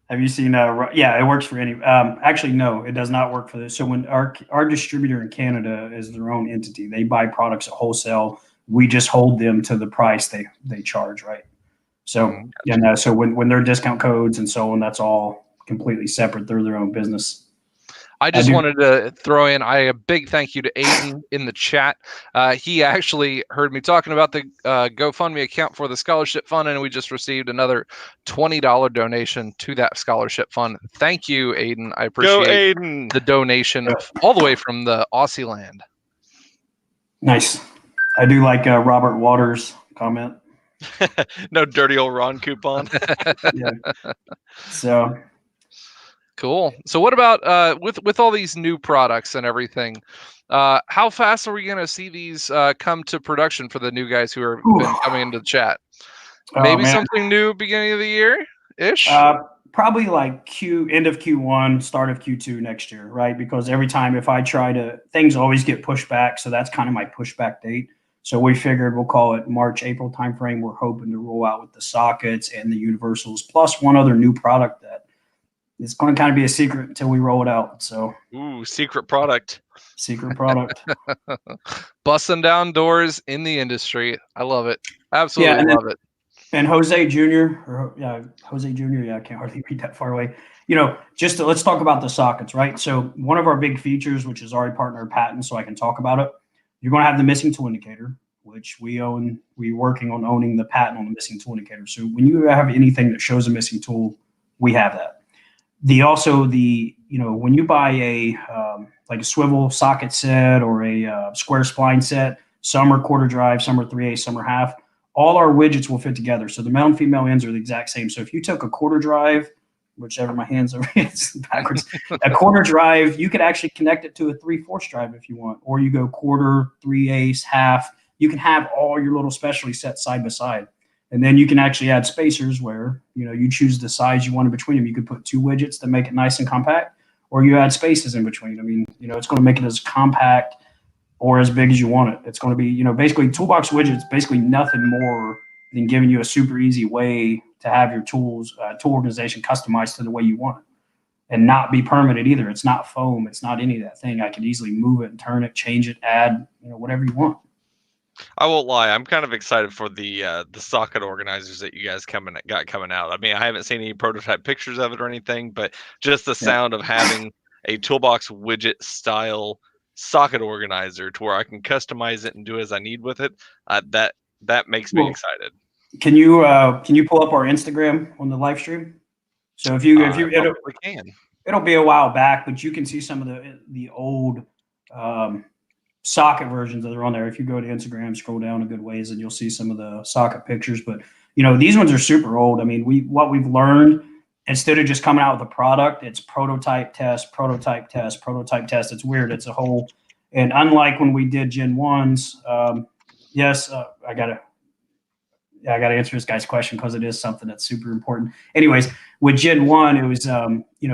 Have you seen? Yeah, it works for any. Actually, no, it does not work for this. So when our distributor in Canada is their own entity, they buy products at wholesale. We just hold them to the price they charge, right? So so when their discount codes and so on, that's all completely separate. They're their own business. I just wanted to throw in a big thank you to Aiden in the chat. He actually heard me talking about the GoFundMe account for the scholarship fund, and we just received another $20 donation to that scholarship fund. Thank you, Aiden. I appreciate the donation all the way from the Aussie land. Nice. I do like Robert Waters' comment. No dirty old Ron coupon. Yeah. So. Cool. So what about with all these new products and everything? How fast are we going to see these come to production for the new guys who are been coming into the chat? Maybe something new beginning of the year ish. Probably like end of Q1, start of Q2 next year, right? Because every time if I try to, things always get pushed back, so that's kind of my pushback date. So we figured we'll call it March, April timeframe. We're hoping to roll out with the sockets and the universals, plus one other new product that. It's going to kind of be a secret until we roll it out. So, secret product. Secret product. Busting down doors in the industry. I love it. Absolutely love it. And Jose Jr. Jose Jr. Yeah, I can't hardly read that far away. Let's talk about the sockets, right? So one of our big features, which is already part of our patent, so I can talk about it. You're going to have the missing tool indicator, which we own. We're working on owning the patent on the missing tool indicator. So when you have anything that shows a missing tool, we have that. When you buy like a swivel socket set or a square spline set, some are quarter drive, some are 3/8, some are half. All our widgets will fit together. So the male and female ends are the exact same. So if you took a quarter drive, whichever my hands are, it's backwards, a quarter drive, you could actually connect it to a 3/4 drive if you want, or you go quarter, 3/8, half. You can have all your little specialty sets side by side. And then you can actually add spacers where, you choose the size you want in between them. You could put two widgets to make it nice and compact, or you add spaces in between. I mean, it's going to make it as compact or as big as you want it. It's going to be, basically Toolbox Widgets, basically nothing more than giving you a super easy way to have your tool organization customized to the way you want it and not be permanent either. It's not foam. It's not any of that thing. I could easily move it and turn it, change it, add, whatever you want. I won't lie. I'm kind of excited for the socket organizers that you guys got coming out. I mean, I haven't seen any prototype pictures of it or anything, but just the sound of having a Toolbox Widget style socket organizer to where I can customize it and do as I need with it, that makes me excited. Can you pull up our Instagram on the live stream? So it'll be a while back, but you can see some of the old socket versions that are on there. If you go to Instagram, scroll down a good ways, and you'll see some of the socket pictures. But these ones are super old. I mean, what we've learned, instead of just coming out with a product, it's prototype test, prototype test, prototype test. It's weird. It's a whole. And unlike when we did Gen 1s, I gotta answer this guy's question because it is something that's super important. Anyways, with Gen 1, it was,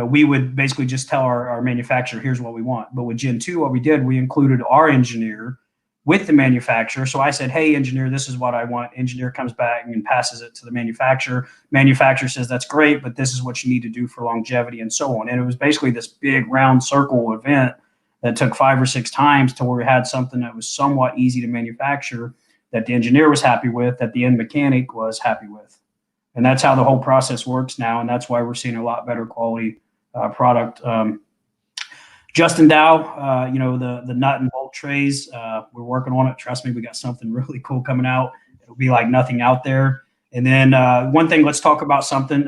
we would basically just tell our manufacturer, here's what we want. But with Gen 2, what we did, we included our engineer with the manufacturer. So I said, hey, engineer, this is what I want. Engineer comes back and passes it to the manufacturer. Manufacturer says, that's great, but this is what you need to do for longevity and so on. And it was basically this big round circle event that took 5 or 6 times to where we had something that was somewhat easy to manufacture, that the engineer was happy with, that the end mechanic was happy with. And that's how the whole process works now. And that's why we're seeing a lot better quality product. Justin Dow, the nut and bolt trays, we're working on it. Trust me, we got something really cool coming out. It'll be like nothing out there. And then one thing, let's talk about something.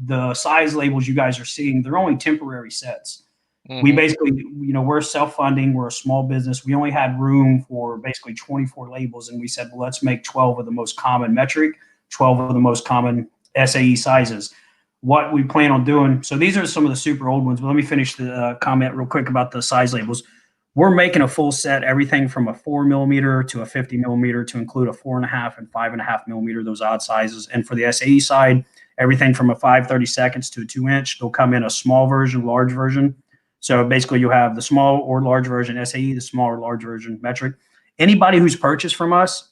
The size labels you guys are seeing, they're only temporary sets. Mm-hmm. We basically, we're self-funding. We're a small business. We only had room for basically 24 labels. And we said, well, let's make 12 of the most common metric, 12 of the most common SAE sizes. What we plan on doing. So these are some of the super old ones, but let me finish the comment real quick about the size labels. We're making a full set, everything from a 4 millimeter to a 50 millimeter to include a 4.5 and 5.5 millimeter, those odd sizes. And for the SAE side, everything from a 5/32 to a 2-inch. They'll come in a small version, large version. So basically you have the small or large version SAE, the small or large version metric. Anybody who's purchased from us,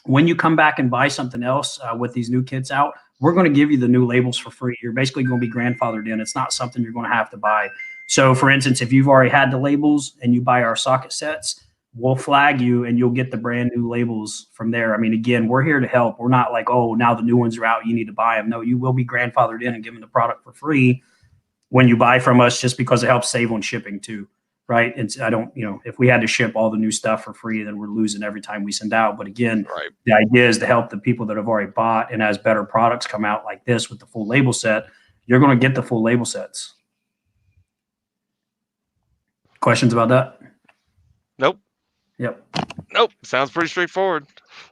when you come back and buy something else with these new kits out, we're going to give you the new labels for free. You're basically going to be grandfathered in. It's not something you're going to have to buy. So for instance, if you've already had the labels and you buy our socket sets, we'll flag you and you'll get the brand new labels from there. I mean, again, we're here to help. We're not like, oh, now the new ones are out, you need to buy them. No, you will be grandfathered in and given the product for free when you buy from us, just because it helps save on shipping too. Right. And I don't, if we had to ship all the new stuff for free, then we're losing every time we send out. But again, right. The idea is to help the people that have already bought, and as better products come out like this with the full label set, you're going to get the full label sets. Questions about that? Nope. Yep. Nope. Sounds pretty straightforward.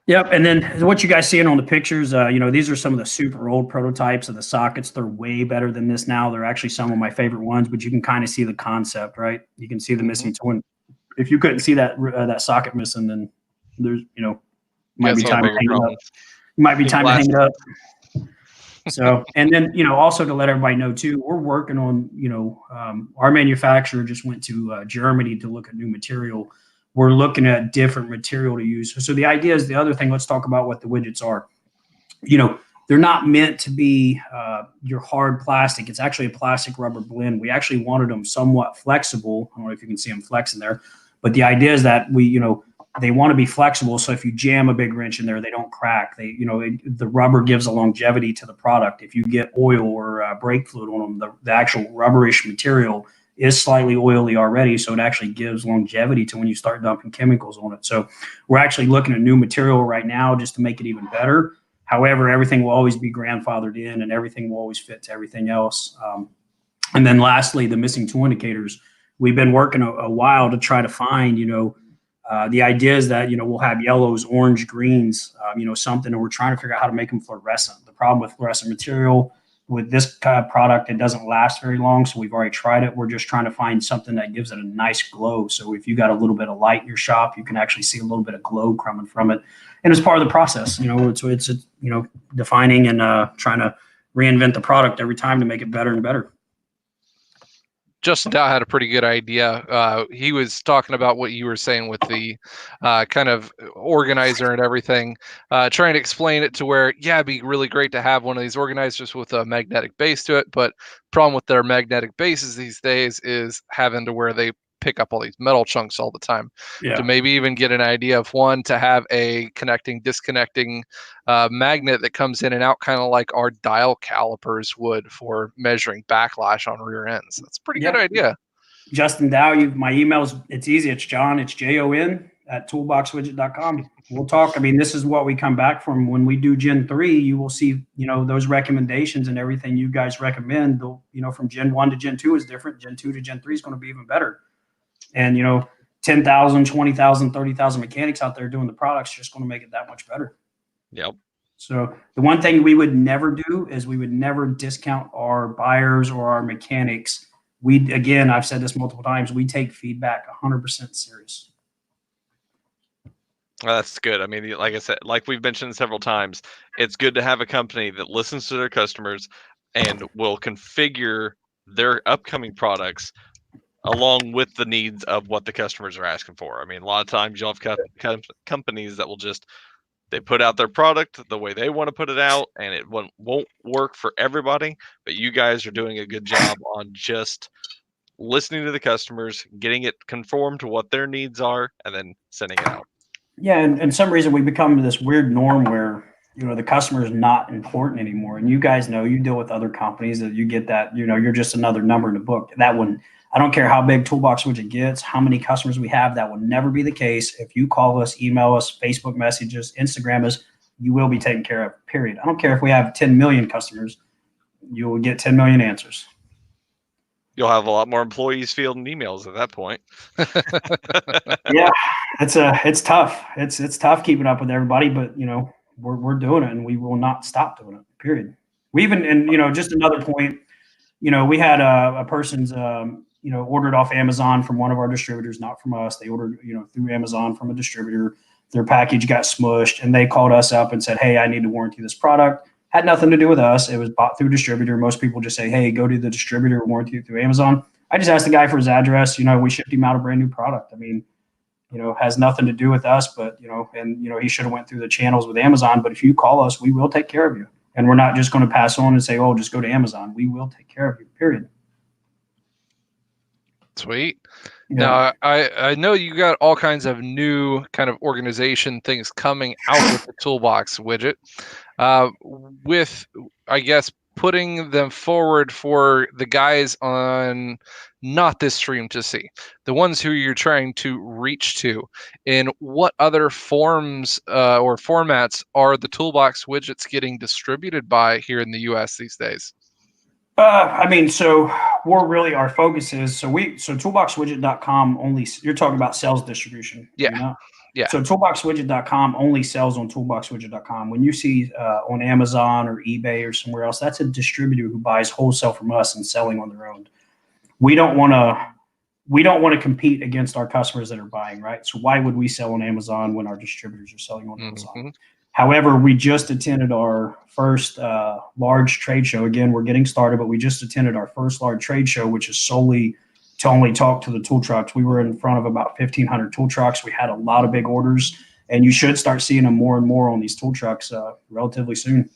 Yep. And then what you guys seeing on the pictures, these are some of the super old prototypes of the sockets. They're way better than this now. They're actually some of my favorite ones, but you can kind of see the concept, right? You can see the missing twin. If you couldn't see that socket missing, then there's, might be time to hang it up. Might be time to hang it up. So, and then, also to let everybody know too, we're working on, our manufacturer just went to Germany to look at new material. We're looking at different material to use. So the idea is the other thing, let's talk about what the widgets are. They're not meant to be your hard plastic. It's actually a plastic rubber blend. We actually wanted them somewhat flexible. I don't know if you can see them flexing there, but the idea is that they want to be flexible. So if you jam a big wrench in there, they don't crack. The rubber gives a longevity to the product. If you get oil or brake fluid on them, the actual rubberish material is slightly oily already, so it actually gives longevity to when you start dumping chemicals on it. So we're actually looking at new material right now just to make it even better. However, everything will always be grandfathered in, and everything will always fit to everything else. And then lastly, the missing tool indicators. We've been working a while to try to find, the idea is that, we'll have yellows, orange, greens, something, and we're trying to figure out how to make them fluorescent. The problem with fluorescent material with this kind of product, it doesn't last very long. So we've already tried it. We're just trying to find something that gives it a nice glow. So if you got a little bit of light in your shop, you can actually see a little bit of glow coming from it. And it's part of the process, it's defining and trying to reinvent the product every time to make it better and better. Justin Dow had a pretty good idea. He was talking about what you were saying with the kind of organizer and everything, trying to explain it to where, it'd be really great to have one of these organizers with a magnetic base to it. But problem with their magnetic bases these days is having to where they pick up all these metal chunks all the time. To maybe even get an idea of one to have a disconnecting magnet that comes in and out, kind of like our dial calipers would for measuring backlash on rear ends. That's a pretty good idea. Justin Dow, my email's, it's easy. It's John, it's JON at toolboxwidget.com. We'll talk. I mean, this is what we come back from when we do Gen 3. You will see, those recommendations and everything you guys recommend, from Gen 1 to Gen 2 is different. Gen 2 to Gen 3 is going to be even better. And, 10,000, 20,000, 30,000 mechanics out there doing the products just going to make it that much better. Yep. So the one thing we would never do is we would never discount our buyers or our mechanics. Again, I've said this multiple times, we take feedback 100% serious. Well, that's good. I mean, like I said, like we've mentioned several times, it's good to have a company that listens to their customers and will configure their upcoming products along with the needs of what the customers are asking for. I mean, a lot of times you'll have companies that will just, they put out their product the way they want to put it out, and it won't work for everybody. But you guys are doing a good job on just listening to the customers, getting it conformed to what their needs are, and then sending it out. Yeah, and some reason we become this weird norm where, you know, the customer is not important anymore. And you guys know, you deal with other companies that you get that, you know, you're just another number in the book. That one, I don't care how big Toolbox Widget gets, how many customers we have, that will never be the case. If you call us, email us, Facebook messages, Instagram us, you will be taken care of, period. I don't care if we have 10 million customers, you will get 10 million answers. You'll have a lot more employees fielding emails at that point. Yeah, it's tough. It's tough keeping up with everybody, but you know, we're doing it, and we will not stop doing it. Period. We even, and you know, just another point, you know, we had a person's you know, ordered off Amazon from one of our distributors, not from us. They ordered, you know, through Amazon from a distributor. Their package got smushed, and they called us up and said, "Hey, I need to warranty this product." Had nothing to do with us. It was bought through a distributor. Most people just say, "Hey, go to the distributor, warranty it through Amazon." I just asked the guy for his address. You know, we shipped him out a brand new product. I mean, you know, has nothing to do with us, but you know, and you know, he should have went through the channels with Amazon. But if you call us, we will take care of you, and we're not just going to pass on and say, "Oh, just go to Amazon." We will take care of you. Period. Sweet. Yeah. Now, I know you got all kinds of new kind of organization things coming out with the Toolbox widget. With, I guess, putting them forward for the guys on not this stream to see, the ones who you're trying to reach to, in what other forms or formats are the Toolbox widgets getting distributed by here in the US these days? I mean, so we're really, our focus is, so toolboxwidget.com only, you're talking about sales distribution. Yeah. You know? Yeah. So toolboxwidget.com only sells on toolboxwidget.com. When you see on Amazon or eBay or somewhere else, that's a distributor who buys wholesale from us and selling on their own. We don't want to compete against our customers that are buying, right? So why would we sell on Amazon when our distributors are selling on Amazon? However, we just attended our first large trade show. Again, we're getting started, but we just attended our first large trade show, which is solely to only talk to the tool trucks. We were in front of about 1,500 tool trucks. We had a lot of big orders, and you should start seeing them more and more on these tool trucks relatively soon.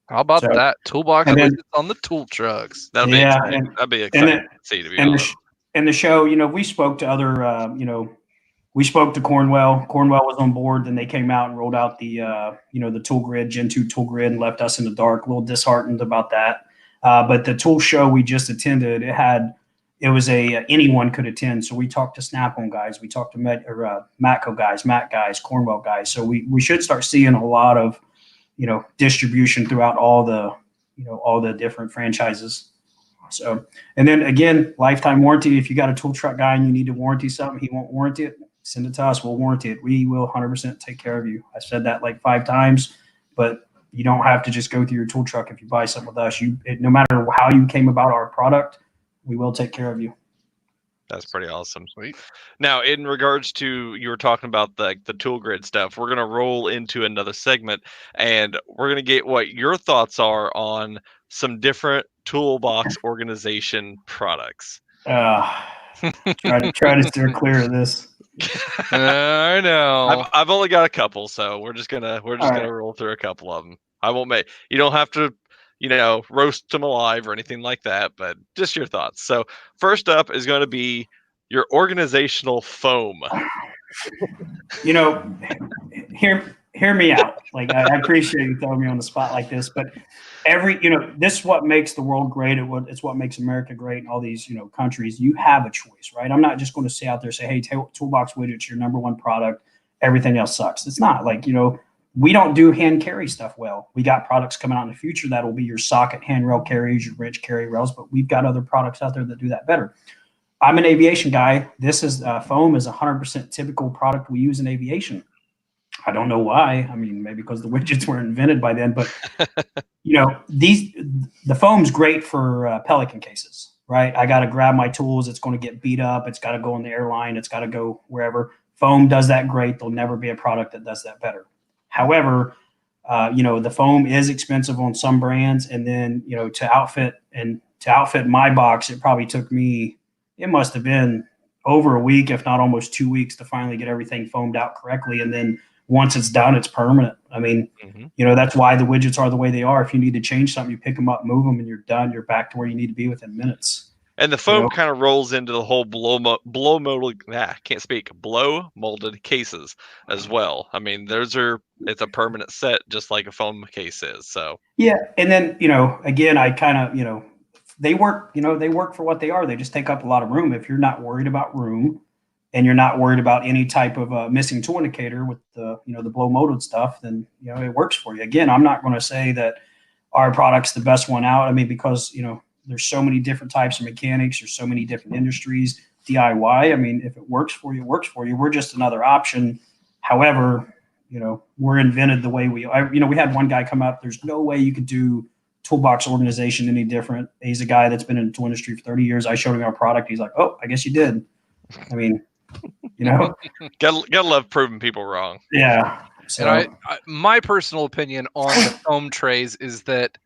How about that? Toolbox widgets on the tool trucks. That'd be exciting to see, to be honest. And the show, you know, we spoke to other, you know, we spoke to Cornwell. Cornwell was on board. Then they came out and rolled out the, you know, the tool grid, Gen 2 tool grid, and left us in the dark. A little disheartened about that. But the tool show we just attended, it was anyone could attend. So we talked to Snap-on guys, we talked to Matco guys, Mac guys, Cornwell guys. So we should start seeing a lot of, you know, distribution throughout all the, you know, all the different franchises. So, and then again, lifetime warranty. If you got a tool truck guy and you need to warranty something, he won't warranty it, send it to us. We'll warranty it. We will 100% take care of you. I said that like 5 times, but you don't have to just go through your tool truck. If you buy something with us, no matter how you came about our product, we will take care of you. That's pretty awesome. Sweet. Now, in regards to, you were talking about the tool grid stuff, we're going to roll into another segment, and we're going to get what your thoughts are on some different toolbox organization products. Try to steer clear of this. I know. I've only got a couple, so we're just gonna roll through a couple of them. You don't have to, you know, roast them alive or anything like that, but just your thoughts. So first up is going to be your organizational foam. You know, hear me out. Like, I appreciate you throwing me on the spot like this, but this is what makes the world great. It's what makes America great in all these, you know, countries. You have a choice, right? I'm not just going to say out there, say, hey, Toolbox Widgets, your number one product. Everything else sucks. It's not. Like, you know, we don't do hand carry stuff well. We got products coming out in the future that will be your socket handrail carries, your wrench carry rails, but we've got other products out there that do that better. I'm an aviation guy. This is foam is 100% typical product we use in aviation. I don't know why. I mean, maybe because the widgets were invented by then, but you know, the foam's great for Pelican cases, right? I got to grab my tools. It's going to get beat up. It's got to go on the airline. It's got to go wherever. Foam does that great. There'll never be a product that does that better. However, you know, the foam is expensive on some brands, and then, you know, to outfit and to outfit my box, it probably took me, it must have been over a week, if not almost 2 weeks, to finally get everything foamed out correctly. And then once it's done, it's permanent. I mean, that's why the widgets are the way they are. If you need to change something, you pick them up, move them, and you're done. You're back to where you need to be within minutes. And the foam kind of rolls into the whole blow molded cases as well. I mean, it's a permanent set, just like a foam case is. So yeah, and then again, I kind of they work for what they are. They just take up a lot of room. If you're not worried about room, and you're not worried about any type of missing tool indicator with the the blow molded stuff, then it works for you. Again, I'm not going to say that our product's the best one out. I mean, because there's so many different types of mechanics. There's so many different industries, DIY. I mean, if it works for you, it works for you. We're just another option. However, we're invented the way we had one guy come up. There's no way you could do toolbox organization any different. He's a guy that's been in the tool industry for 30 years. I showed him our product. He's like, oh, I guess you did. I mean, gotta love proving people wrong. Yeah. So. And my personal opinion on the foam trays is that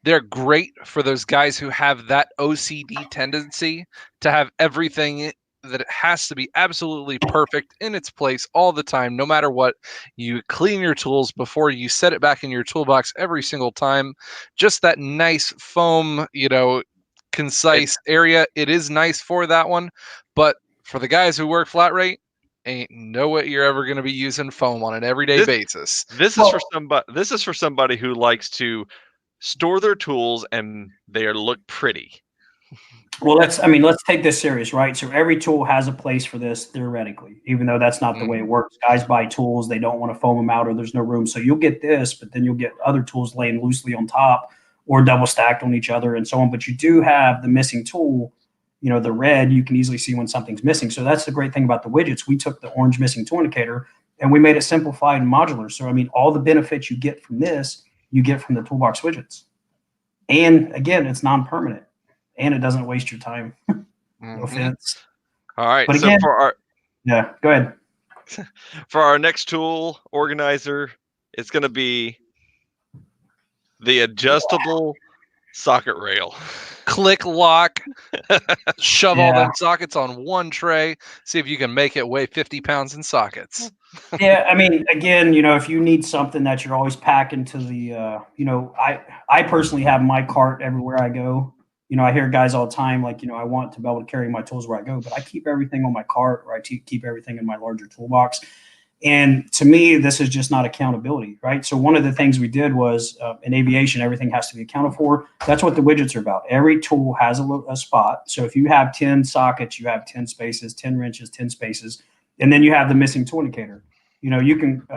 they're great for those guys who have that OCD tendency to have everything that it has to be absolutely perfect in its place all the time, no matter what. You clean your tools before you set it back in your toolbox every single time. Just that nice foam, concise area. It is nice for that one, but for the guys who work flat rate, ain't no way you're ever going to be using foam on an everyday basis. This is for somebody who likes to store their tools and they look pretty. Well, let's take this serious, right? So every tool has a place for this theoretically, even though that's not the way it works. Guys buy tools, they don't want to foam them out or there's no room. So you'll get this, but then you'll get other tools laying loosely on top or double stacked on each other and so on. But you do have the missing tool, the red, you can easily see when something's missing. So that's the great thing about the widgets. We took the orange missing tool indicator and we made it simplified and modular. So, I mean, all the benefits you get from this, you get from the Toolbox Widgets. And again, it's non-permanent and it doesn't waste your time. No offense. All right. But again, yeah, go ahead. For our next tool organizer, it's going to be the adjustable socket rail. Click, lock, shove all them sockets on one tray. See if you can make it weigh 50 pounds in sockets. Yeah, I mean, again, if you need something that you're always packing to the, I personally have my cart everywhere I go. I hear guys all the time like, I want to be able to carry my tools where I go, but I keep everything on my cart or I keep everything in my larger toolbox. And to me, this is just not accountability, right? So one of the things we did was in aviation, everything has to be accounted for. That's what the widgets are about. Every tool has a spot. So if you have 10 sockets, you have 10 spaces, 10 wrenches, 10 spaces, and then you have the missing tool indicator. You can,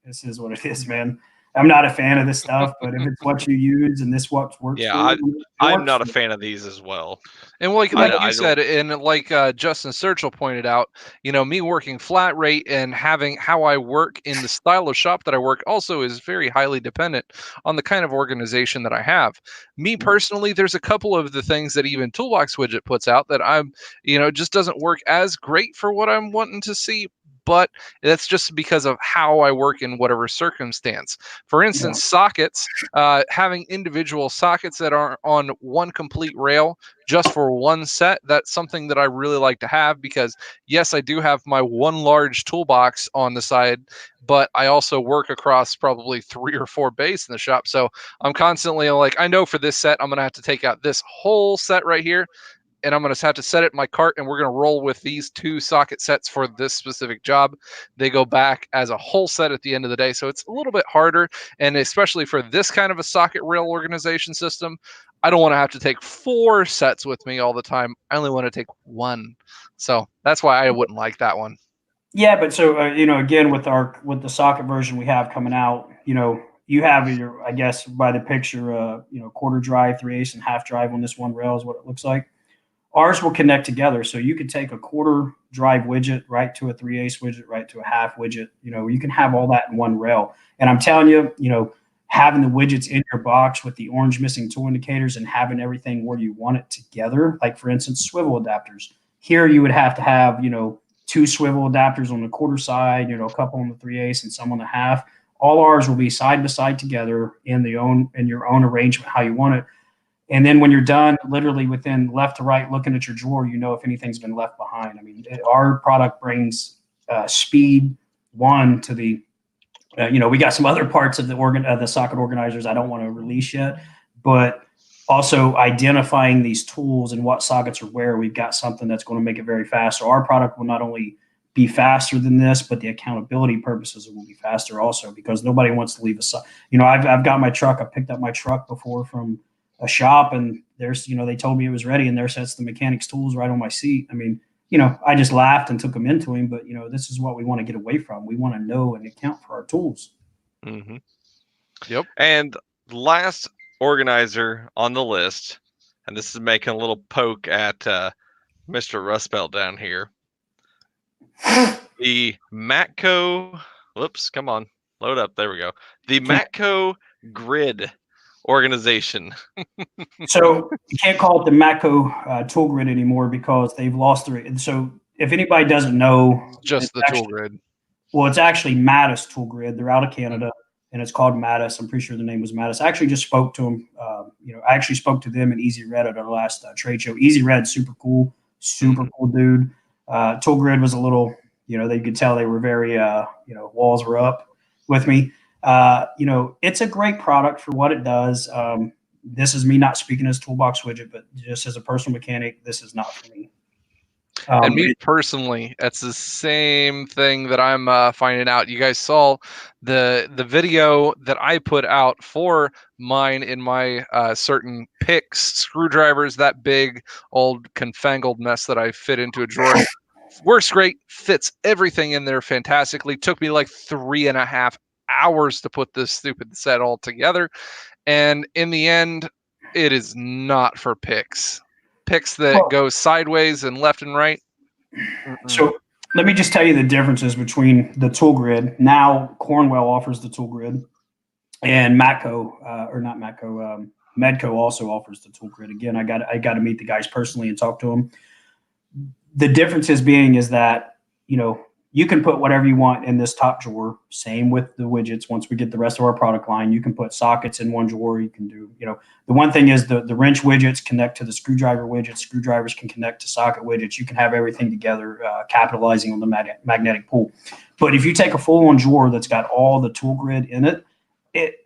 this is what it is, man. I'm not a fan of this stuff, but if it's what you use and this what works, I'm not a fan of these as well. And like you said, and like Justin Searchel pointed out, me working flat rate and having how I work in the style of shop that I work also is very highly dependent on the kind of organization that I have. Me personally, there's a couple of the things that even Toolbox Widget puts out that I'm, just doesn't work as great for what I'm wanting to see. But that's just because of how I work in whatever circumstance. For instance, sockets, having individual sockets that are on one complete rail just for one set, that's something that I really like to have because, yes, I do have my one large toolbox on the side, but I also work across probably 3 or 4 bays in the shop. So I'm constantly like, I know for this set, I'm going to have to take out this whole set right here. And I'm going to have to set it in my cart, and we're going to roll with these 2 socket sets for this specific job. They go back as a whole set at the end of the day. So it's a little bit harder. And especially for this kind of a socket rail organization system, I don't want to have to take 4 sets with me all the time. I only want to take 1. So that's why I wouldn't like that one. Yeah, but so, again, with the socket version we have coming out, you have your, I guess, by the picture, quarter drive, 3/8 and half drive on this one rail is what it looks like. Ours will connect together. So you could take a quarter drive widget right to a 3/8 widget, right to a half widget. You can have all that in one rail. And I'm telling you, having the widgets in your box with the orange missing tool indicators and having everything where you want it together, like for instance, swivel adapters. Here you would have to have, 2 swivel adapters on the quarter side, a couple on the 3/8 and some on the half. All ours will be side by side together in your own arrangement, how you want it. And then when you're done, literally within left to right, looking at your drawer, you know if anything's been left behind. I mean, our product brings speed to the, we got some other parts of the socket organizers I don't want to release yet, but also identifying these tools and what sockets are where. We've got something that's going to make it very fast. So our product will not only be faster than this, but the accountability purposes will be faster also, because nobody wants to leave I've got my truck. I picked up my truck before from a shop, and there's, they told me it was ready, and there sits the mechanic's tools right on my seat. I mean, I just laughed and took them into him, but this is what we want to get away from. We want to know and account for our tools. Mm-hmm. Yep. And last organizer on the list, and this is making a little poke at Mr. Rustbelt down here. The Matco, whoops, come on, load up. There we go. The Matco Grid organization. So you can't call it the Matco tool grid anymore because they've lost their. So if anybody doesn't know, just the tool grid. Well, it's actually Mattis Tool Grid. They're out of Canada, and it's called Mattis. I'm pretty sure the name was Mattis. I actually just spoke to them. I actually spoke to them and Easy Red at our last trade show. Easy Red, super cool dude. Tool Grid was a little, they could tell they were very, walls were up with me. It's a great product for what it does. This is me not speaking as Toolbox Widget, but just as a personal mechanic, this is not for me. And me personally, it's the same thing that I'm finding out. You guys saw the video that I put out for mine in my certain picks, screwdrivers, that big old confangled mess that I fit into a drawer. Works great, fits everything in there fantastically. Took me like 3.5 hours to put this stupid set all together. And in the end, it is not for picks. Picks that go sideways and left and right. So let me just tell you the differences between the tool grid. Now Cornwell offers the tool grid, and Medco also offers the tool grid. Again, I got to meet the guys personally and talk to them. The differences being is that you can put whatever you want in this top drawer. Same with the widgets. Once we get the rest of our product line, you can put sockets in one drawer. You can do, the one thing is the wrench widgets connect to the screwdriver widgets. Screwdrivers can connect to socket widgets. You can have everything together, capitalizing on the magnetic pull. But if you take a full-on drawer that's got all the tool grid in it,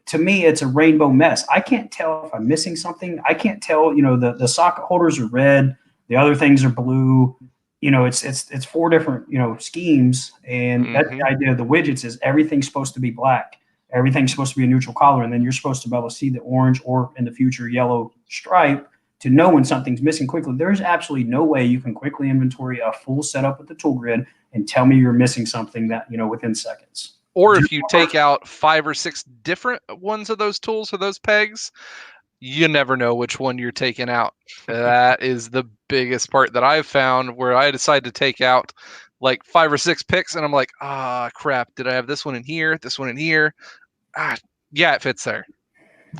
to me, it's a rainbow mess. I can't tell if I'm missing something. I can't tell, the socket holders are red. The other things are blue. It's 4 different, schemes. And that's the idea of the widgets is everything's supposed to be black. Everything's supposed to be a neutral color. And then you're supposed to be able to see the orange or in the future, yellow stripe to know when something's missing quickly. There's absolutely no way you can quickly inventory a full setup with the tool grid and tell me you're missing something that, within seconds. Or if you take out 5 or 6 different ones of those tools or those pegs, you never know which one you're taking out. That is the biggest part that I've found, where I decide to take out like 5 or 6 picks, and I'm like, crap, did I have this one in here, this one in here? Yeah, it fits there.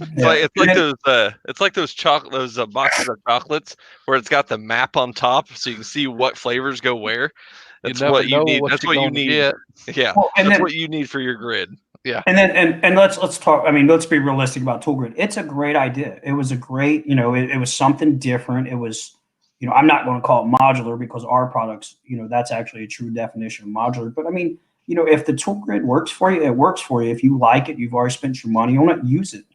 It's like those boxes of chocolates where it's got the map on top, so you can see what flavors go where. That's what you need. That's what you need. Yeah, that's what you need for your grid. Yeah. And let's talk. I mean, let's be realistic about tool grid. It's a great idea. It was a great, it was something different. It was, I'm not going to call it modular because our products, that's actually a true definition of modular. But I mean, if the tool grid works for you, it works for you. If you like it, you've already spent your money on it, use it.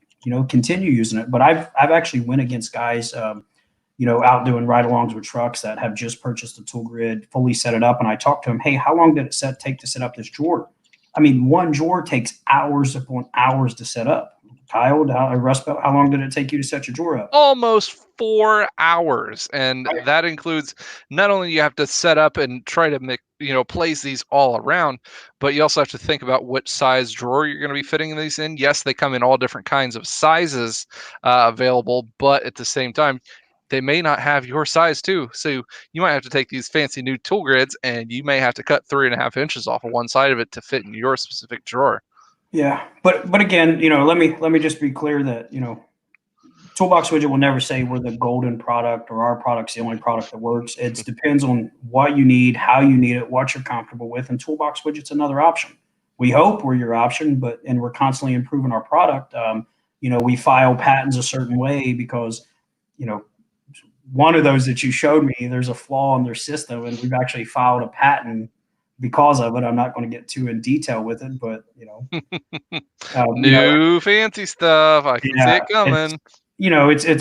Continue using it. But I've actually went against guys, out doing ride-alongs with trucks that have just purchased a tool grid, fully set it up, and I talked to them. Hey, how long did it take to set up this drawer? I mean, one drawer takes hours upon hours to set up. Kyle, Rustbelt, how long did it take you to set your drawer up? Almost 4 hours. And that includes not only you have to set up and try to make, place these all around, but you also have to think about which size drawer you're going to be fitting these in. Yes, they come in all different kinds of sizes available, but at the same time, they may not have your size too. So you might have to take these fancy new tool grids and you may have to cut 3.5 inches off of one side of it to fit in your specific drawer. Yeah. But again, let me just be clear that, Toolbox Widget will never say we're the golden product or our product's the only product that works. It depends on what you need, how you need it, what you're comfortable with. And Toolbox Widget's another option. We hope we're your option, and we're constantly improving our product. We file patents a certain way because one of those that you showed me, there's a flaw in their system, and we've actually filed a patent because of it. I'm not going to get too in detail with it, but new fancy stuff. I can see it coming.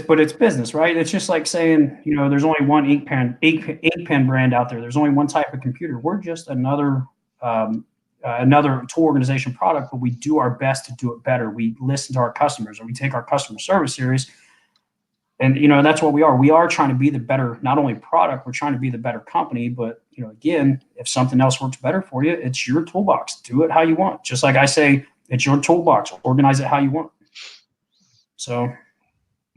But it's business, right? It's just like saying, there's only one ink pen brand out there. There's only one type of computer. We're just another tool organization product, but we do our best to do it better. We listen to our customers, and we take our customer service serious. And, that's what we are. We are trying to be the better, not only product, we're trying to be the better company. But, again, if something else works better for you, it's your toolbox. Do it how you want. Just like I say, it's your toolbox. Organize it how you want. So.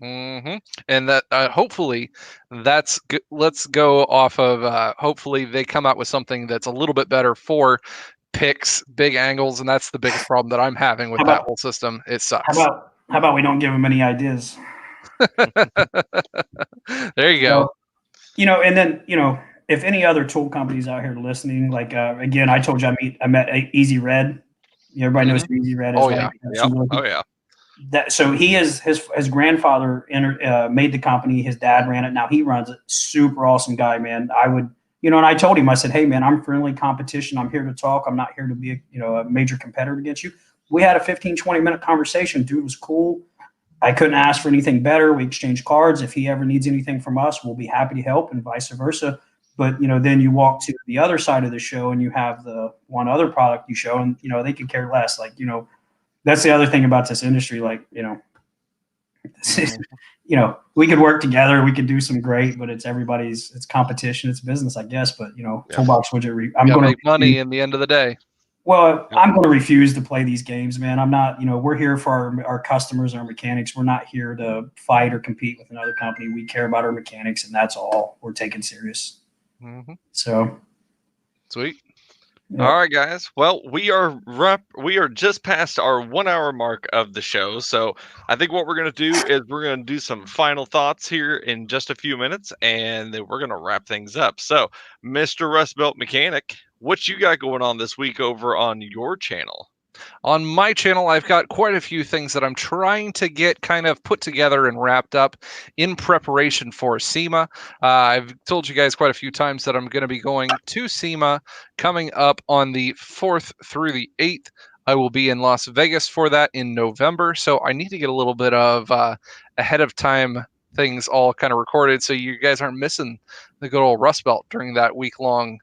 And that hopefully that's good. Let's go off of hopefully they come out with something that's a little bit better for picks, big angles. And that's the biggest problem that I'm having with that whole system. It sucks. How about we don't give them any ideas? There you go. So, and then, if any other tool companies out here listening, like, again, I told you I met Easy Red. Everybody knows who Easy Red is. Oh, right? Yeah. Oh, yeah. So he is his grandfather made the company. His dad ran it. Now he runs it. Super awesome guy, man. I would, and I told him, I said, hey, man, I'm friendly competition. I'm here to talk. I'm not here to be, a major competitor against you. We had a 15, 20-minute conversation. Dude was cool. I couldn't ask for anything better. We exchanged cards. If he ever needs anything from us, we'll be happy to help, and vice versa. But, then you walk to the other side of the show and you have the one other product you show, and, they could care less. Like, that's the other thing about this industry. Like, we could work together. We could do some great, but it's competition. It's business, I guess. But, Toolbox Widget, I'm going to make money in the end of the day. Well, I'm going to refuse to play these games, man. I'm not, we're here for our customers, our mechanics. We're not here to fight or compete with another company. We care about our mechanics, and that's all we're taking serious. So. Sweet. Yeah. All right, guys. Well, we are just past our 1 hour mark of the show. So I think what we're going to do is we're going to do some final thoughts here in just a few minutes, and then we're going to wrap things up. So, Mr. Rust Belt Mechanic, what you got going on this week over on your channel? On my channel, I've got quite a few things that I'm trying to get kind of put together and wrapped up in preparation for SEMA. I've told you guys quite a few times that I'm going to be going to SEMA coming up on the 4th through the 8th. I will be in Las Vegas for that in November, so I need to get a little bit of ahead of time things all kind of recorded so you guys aren't missing the good old Rust Belt during that week-long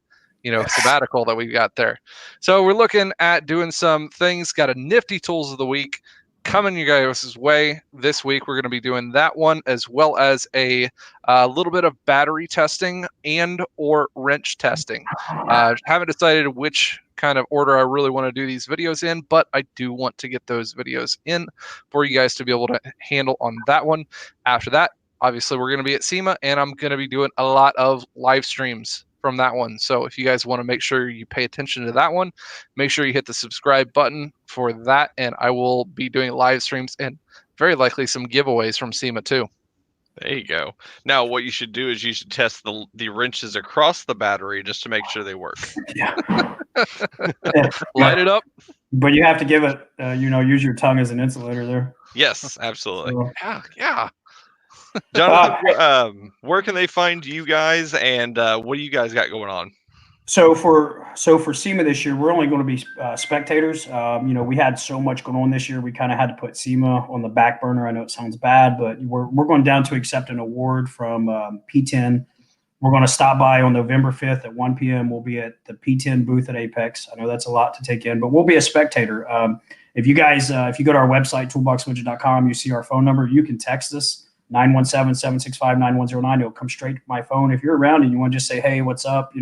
sabbatical that we've got there. So we're looking at doing some things. Got a nifty tools of the week coming you guys' way this week. We're going to be doing that one, as well as a little bit of battery testing and or wrench testing. Haven't decided which kind of order I really want to do these videos in, but I do want to get those videos in for you guys to be able to handle on that one. After that, obviously we're going to be at SEMA, and I'm going to be doing a lot of live streams from that one. So if you guys want to make sure you pay attention to that one, make sure you hit the subscribe button for that, and I will be doing live streams and very likely some giveaways from SEMA too. There you go. Now what you should do is you should test the wrenches across the battery just to make sure they work. Yeah. Light it up. But you have to give it, use your tongue as an insulator there. Yes, absolutely. So, Yeah. Jonathan, where can they find you guys, and what do you guys got going on? So for SEMA this year, we're only going to be spectators. We had so much going on this year, we kind of had to put SEMA on the back burner. I know it sounds bad, but we're going down to accept an award from P10. We're going to stop by on November 5th at 1 p.m. We'll be at the P10 booth at Apex. I know that's a lot to take in, but we'll be a spectator. If you guys, if you go to our website, toolboxwidget.com, you see our phone number. You can text us. 917-765-9109. It'll come straight to my phone. If you're around and you want to just say, hey, what's up?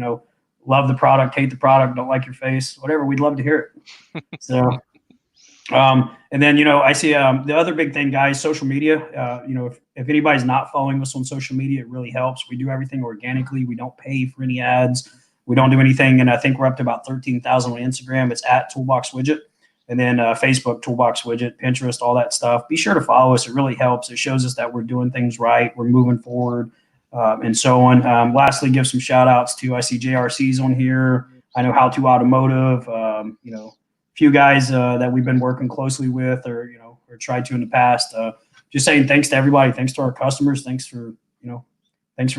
Love the product, hate the product, don't like your face, whatever, we'd love to hear it. So, and then, I see the other big thing, guys, social media. If anybody's not following us on social media, it really helps. We do everything organically. We don't pay for any ads. We don't do anything. And I think we're up to about 13,000 on Instagram. It's at Toolbox Widget. And then Facebook, Toolbox Widget, Pinterest, all that stuff. Be sure to follow us. It really helps. It shows us that we're doing things right. We're moving forward, and so on. Lastly, give some shout outs to, I see JRC's on here. I know How to Automotive, a few guys that we've been working closely with or tried to in the past. just saying thanks to everybody. Thanks to our customers. Thanks for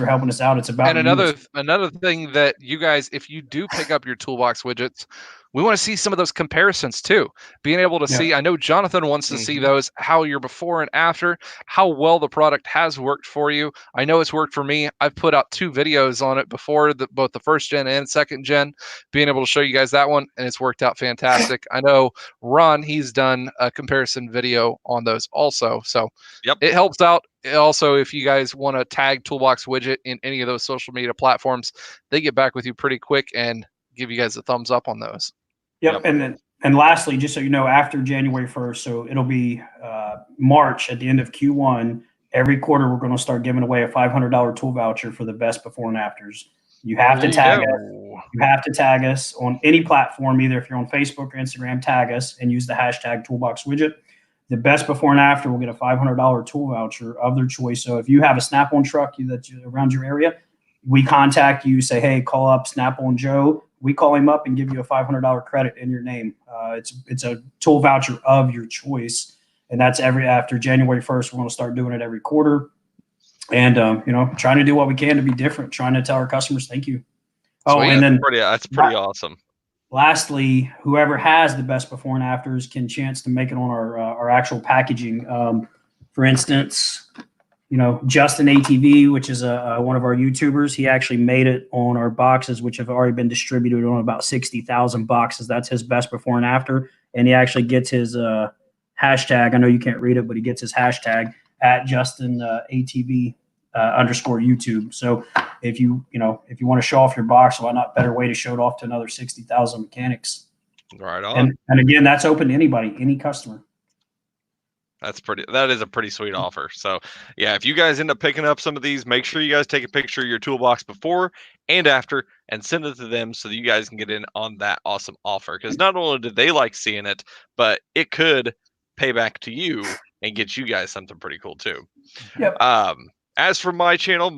helping us out. It's about and another thing that you guys, if you do pick up your Toolbox widgets, we want to see some of those comparisons too. Being able to see, I know Jonathan wants to see those, how your before and after, how well the product has worked for you. I know it's worked for me. I've put out 2 videos on it before, both the first gen and second gen, being able to show you guys that one, and it's worked out fantastic. I know Ron, he's done a comparison video on those also. So it helps out. Also, if you guys want to tag Toolbox Widget in any of those social media platforms, they get back with you pretty quick and give you guys a thumbs up on those. Yep. And lastly, just so you know, after January 1st, so it'll be March at the end of Q1, every quarter we're going to start giving away a $500 tool voucher for the best before and afters. You have to tag us. You have to tag us on any platform, either if you're on Facebook or Instagram, tag us and use the hashtag Toolbox Widget. The best before and after will get a $500 tool voucher of their choice. So if you have a Snap-on truck that's around your area, we contact you, say, hey, call up Snap-on Joe. We call him up and give you a $500 credit in your name. It's a tool voucher of your choice, and that's after January 1st. We're going to start doing it every quarter, and trying to do what we can to be different. Trying to tell our customers thank you. Oh, and then that's pretty awesome. Lastly, whoever has the best before and afters can chance to make it on our actual packaging. For instance, Justin ATV, which is one of our YouTubers, he actually made it on our boxes, which have already been distributed on about 60,000 boxes. That's his best before and after. And he actually gets his hashtag. I know you can't read it, but he gets his hashtag at Justin ATV _. YouTube. So if you want to show off your box, why not better way to show it off to another 60,000 mechanics? Right on. And again, that's open to anybody, any customer. That is a pretty sweet offer. So yeah, if you guys end up picking up some of these, make sure you guys take a picture of your toolbox before and after and send it to them so that you guys can get in on that awesome offer. Because not only do they like seeing it, but it could pay back to you and get you guys something pretty cool too. Yep. As for my channel,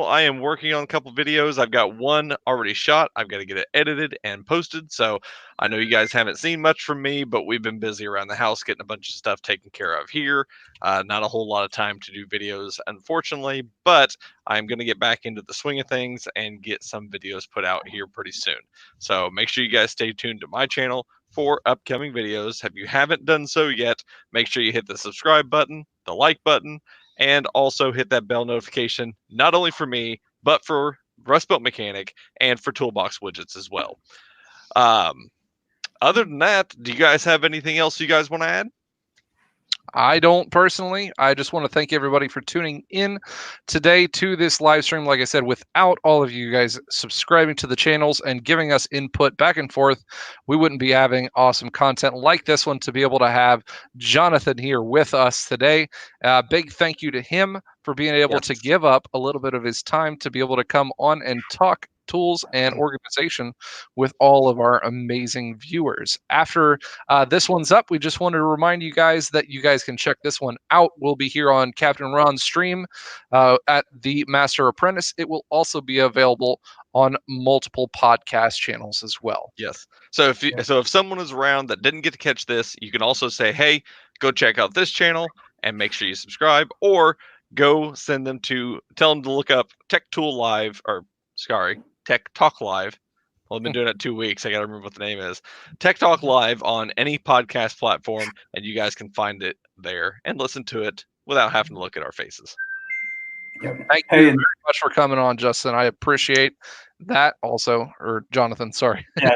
I am working on a couple videos. I've got one already shot. I've got to get it edited and posted. So I know you guys haven't seen much from me, but we've been busy around the house getting a bunch of stuff taken care of here. Not a whole lot of time to do videos, unfortunately, but I'm going to get back into the swing of things and get some videos put out here pretty soon. So make sure you guys stay tuned to my channel for upcoming videos. If you haven't done so yet, make sure you hit the subscribe button, the like button, and also hit that bell notification, not only for me, but for Rust Belt Mechanic and for Toolbox Widgets as well. Other than that, do you guys have anything else you guys want to add? I don't personally. I just want to thank everybody for tuning in today to this live stream. Like I said, without all of you guys subscribing to the channels and giving us input back and forth, we wouldn't be having awesome content like this one to be able to have Jonathan here with us today. Big thank you to him for being able to give up a little bit of his time to be able to come on and talk tools and organization with all of our amazing viewers. After this one's up, we just wanted to remind you guys that you guys can check this one out. We'll be here on Captain Ron's stream at the Master Apprentice. It will also be available on multiple podcast channels as well. Yes. So if someone is around that didn't get to catch this, you can also say, hey, go check out this channel and make sure you subscribe, or go tell them to look up Tech Talk Live. Well, I've been doing it 2 weeks. I got to remember what the name is. Tech Talk Live on any podcast platform, and you guys can find it there and listen to it without having to look at our faces. Thank you very much for coming on, Justin. I appreciate that also. Or Jonathan, sorry. Yeah.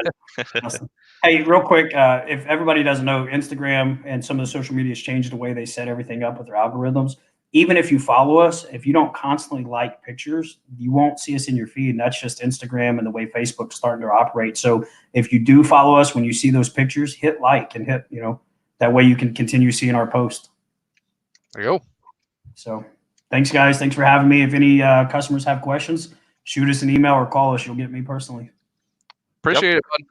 Awesome. Hey, real quick, if everybody doesn't know, Instagram and some of the social medias changed the way they set everything up with their algorithms. Even if you follow us, if you don't constantly like pictures, you won't see us in your feed. And that's just Instagram and the way Facebook's starting to operate. So if you do follow us, when you see those pictures, hit like and hit, that way you can continue seeing our post. There you go. So thanks, guys. Thanks for having me. If any customers have questions, shoot us an email or call us. You'll get me personally. Appreciate it, bud.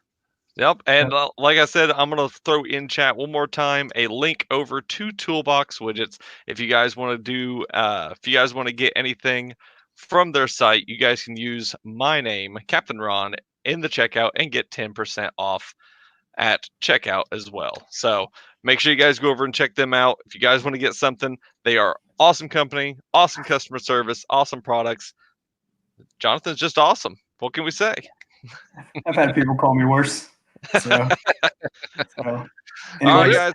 Yep, and like I said, I'm going to throw in chat one more time a link over to Toolbox Widgets. If you guys want to get anything from their site, you guys can use my name, Captain Ron, in the checkout and get 10% off at checkout as well. So Make sure you guys go over and check them out. If you guys want to get something, they are awesome company, awesome customer service, awesome products. Jonathan's just awesome. What can we say? I've had people call me worse. So All right, anyways, guys.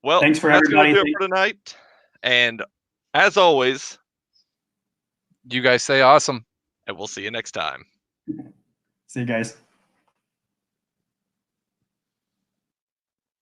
Well, thanks for that's everybody. gonna do it for tonight. And as always, you guys stay awesome. and we'll see you next time. See you guys.